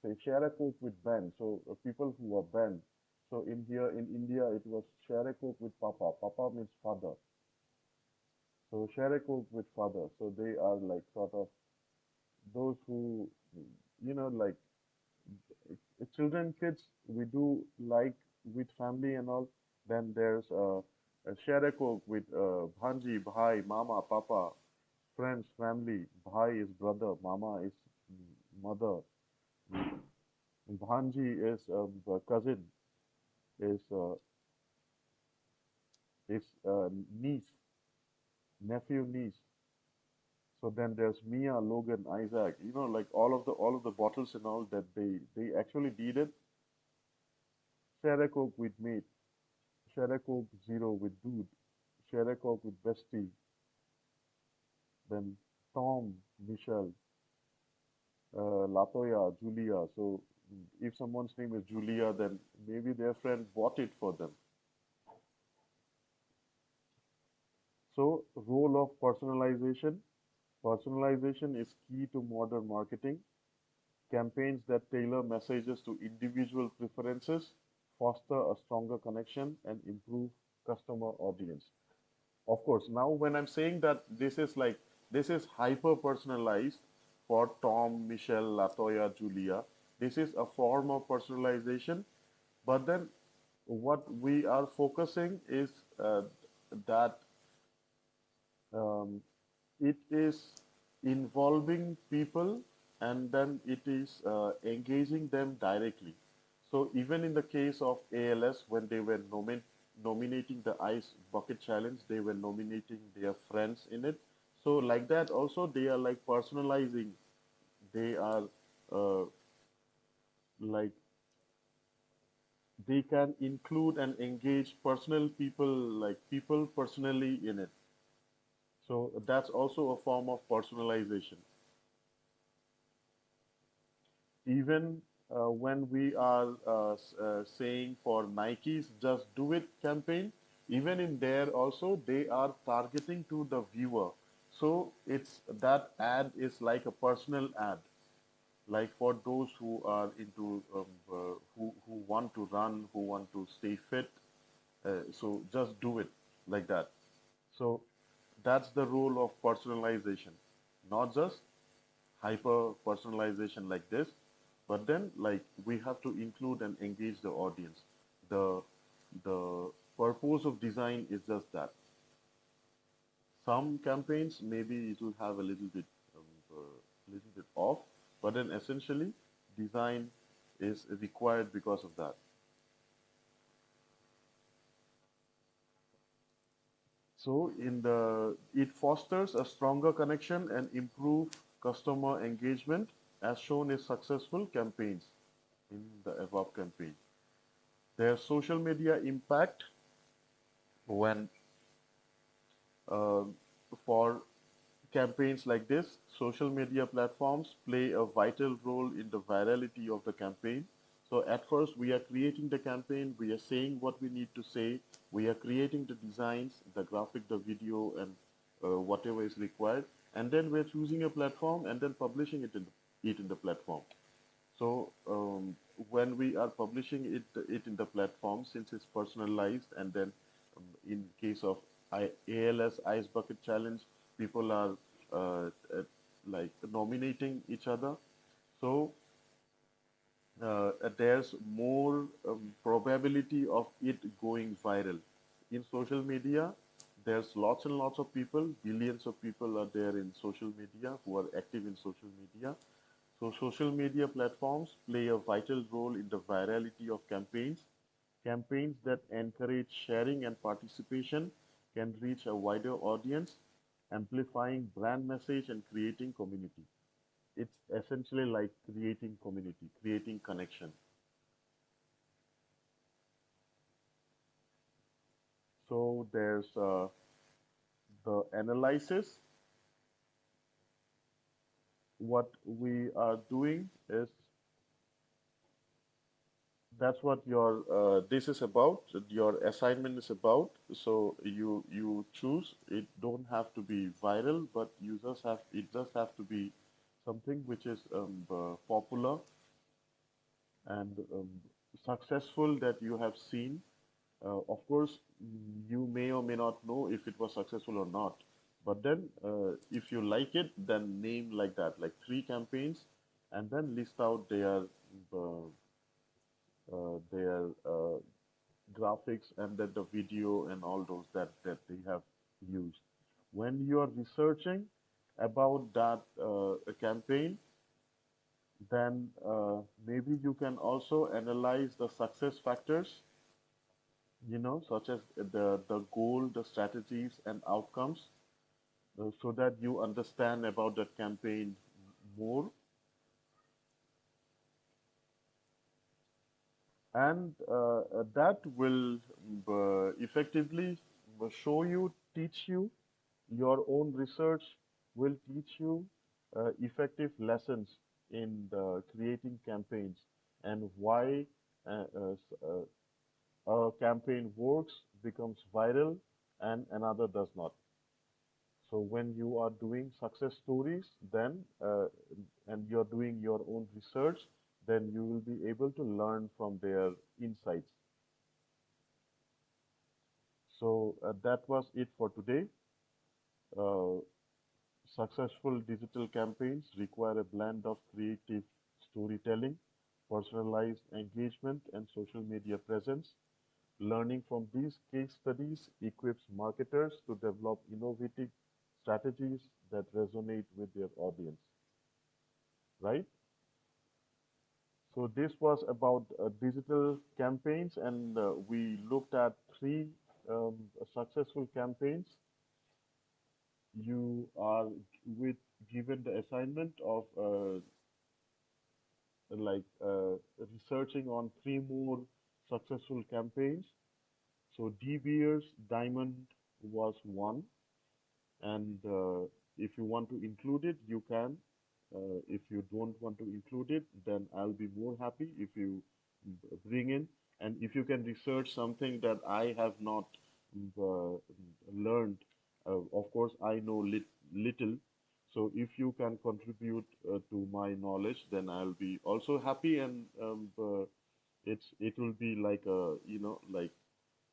say, Share a Coke with Ben. So people who are Ben. So in here in India, it was Share a Coke with Papa. Papa means father. So Share a Coke with father. So they are like sort of those who, like children, kids, we do like with family and all. Then there's a Share a Coke with Bhanji, Bhai, Mama, Papa, friends, family. Bhai is brother, Mama is mother, Bhanji is cousin, is niece, nephew, niece. So then there's Mia, Logan, Isaac. Like all of the bottles and all that they actually did it. Share a Coke with mate, share a Coke zero with dude, share a Coke with bestie. Then Tom, Michelle, Latoya, Julia. So if someone's name is Julia, then maybe their friend bought it for them. So, role of personalization. Personalization is key to modern marketing. Campaigns that tailor messages to individual preferences foster a stronger connection and improve customer audience. Of course, now when I'm saying that this is hyper personalized for Tom, Michelle, Latoya, Julia, this is a form of personalization. But then what we are focusing is that um, it is involving people and then it is engaging them directly. So even in the case of ALS, when they were nominating the Ice Bucket Challenge, they were nominating their friends in it. So like that, also they are like personalizing. They are uh, like they can include and engage personal people, like people personally in it. So that's also a form of personalization. Even when we are saying for Nike's Just Do It campaign, even in there also they are targeting to the viewer. So it's that ad is like a personal ad, like for those who are into who want to run, who want to stay fit. So just do it like that. So that's the role of personalization, not just hyper personalization like this, but then like we have to include and engage the audience. The the purpose of design is just that. Some campaigns maybe it will have a little bit off, but then essentially design is required because of that. So in the it fosters a stronger connection and improve customer engagement, as shown in successful campaigns in the above campaign. Their social media impact when uh, for campaigns like this, social media platforms play a vital role in the virality of the campaign. So at first we are creating the campaign, we are saying what we need to say, we are creating the designs, the graphic, the video, and whatever is required, and then we're choosing a platform and then publishing it in the platform. So when we are publishing it in the platform, since it's personalized, and then in case of ALS Ice Bucket Challenge, people are like nominating each other. So there's more probability of it going viral. In social media, there's lots and lots of people, billions of people are there in social media who are active in social media. So social media platforms play a vital role in the virality of campaigns. Campaigns that encourage sharing and participation can reach a wider audience, amplifying brand message and creating community. It's essentially like creating community, creating connection. So there's the analysis. What we are doing is that's what your this is about. Your assignment is about. So you choose. It don't have to be viral, but you just have it just have to be something which is popular and successful that you have seen. Of course, you may or may not know if it was successful or not. But then, if you like it, then name like that, like three campaigns, and then list out their graphics and then the video and all those that they have used. When you are researching about that campaign, then maybe you can also analyze the success factors, such as the goal, the strategies, and outcomes, so that you understand about that campaign more, and that will effectively show you, teach you, your own research will teach you effective lessons in the creating campaigns and why a campaign works, becomes viral, and another does not. So when you are doing success stories, then and you're doing your own research, then you will be able to learn from their insights. So that was it for today. Uh, Successful digital campaigns require a blend of creative storytelling, personalized engagement, and social media presence. Learning from these case studies equips marketers to develop innovative strategies that resonate with their audience, right? So this was about digital campaigns, and we looked at three successful campaigns. You are with given the assignment of researching on three more successful campaigns. So De Beers Diamond was one, and if you want to include it, you can. If you don't want to include it, then I'll be more happy if you bring in. And if you can research something that I have not learned, of course, I know little. So if you can contribute to my knowledge, then I'll be also happy, and it will be like a like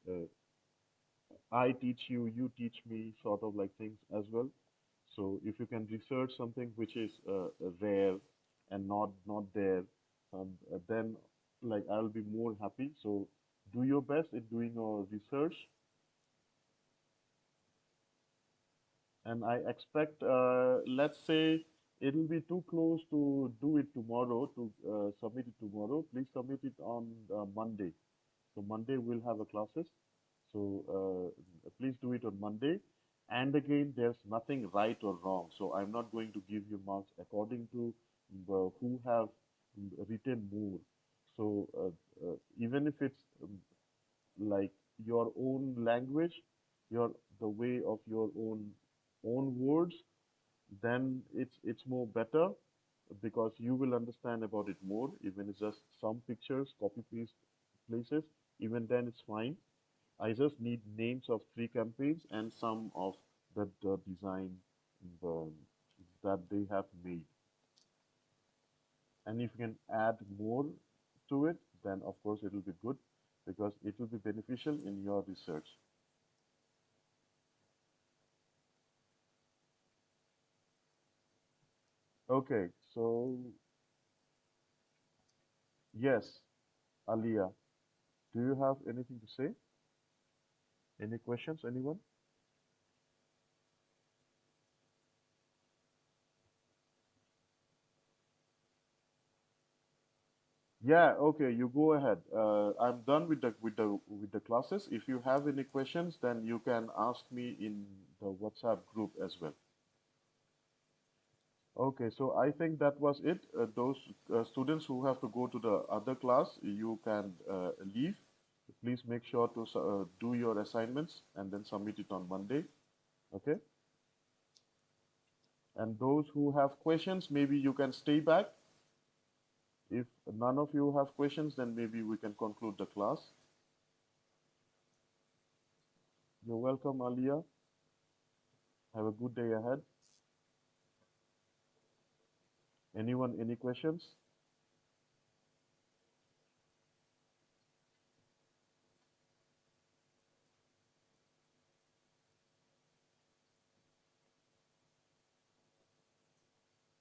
uh, I teach you, you teach me, sort of like things as well. So if you can research something which is rare and not there, then like I'll be more happy. So do your best in doing your research, and I expect, let's say it'll be too close to do it tomorrow to submit it tomorrow. Please submit it on Monday. So Monday we'll have a classes. So please do it on Monday. And again, there's nothing right or wrong. So I'm not going to give you marks according to who have written more. So even if it's like your own language, your the way of your own words, then it's more better because you will understand about it more. Even it's just some pictures, copy paste places, even then it's fine. I just need names of three campaigns and some of the design um, that they have made. And if you can add more to it, then of course it will be good because it will be beneficial in your research. Okay, so yes, Alia, do you have anything to say? Any questions, anyone? Yeah, okay, you go ahead. I'm done with the classes. If you have any questions, then you can ask me in the WhatsApp group as well. Okay, so I think that was it. Those students who have to go to the other class, you can leave. Please make sure to do your assignments and then submit it on Monday. Okay? And those who have questions, maybe you can stay back. If none of you have questions, then maybe we can conclude the class. You're welcome, Alia. Have a good day ahead. Anyone, any questions?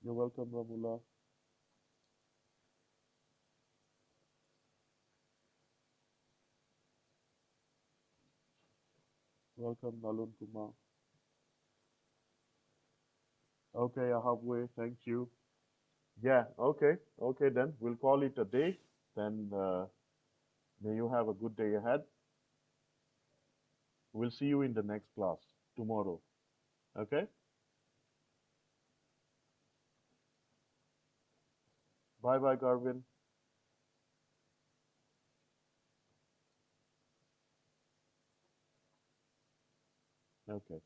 You're welcome, Ramula. Welcome, Nalun Kumar. Okay, Ahabwe, thank you. Yeah, okay, okay then. We'll call it a day. Then may you have a good day ahead. We'll see you in the next class tomorrow. Okay? Bye bye, Garvin. Okay.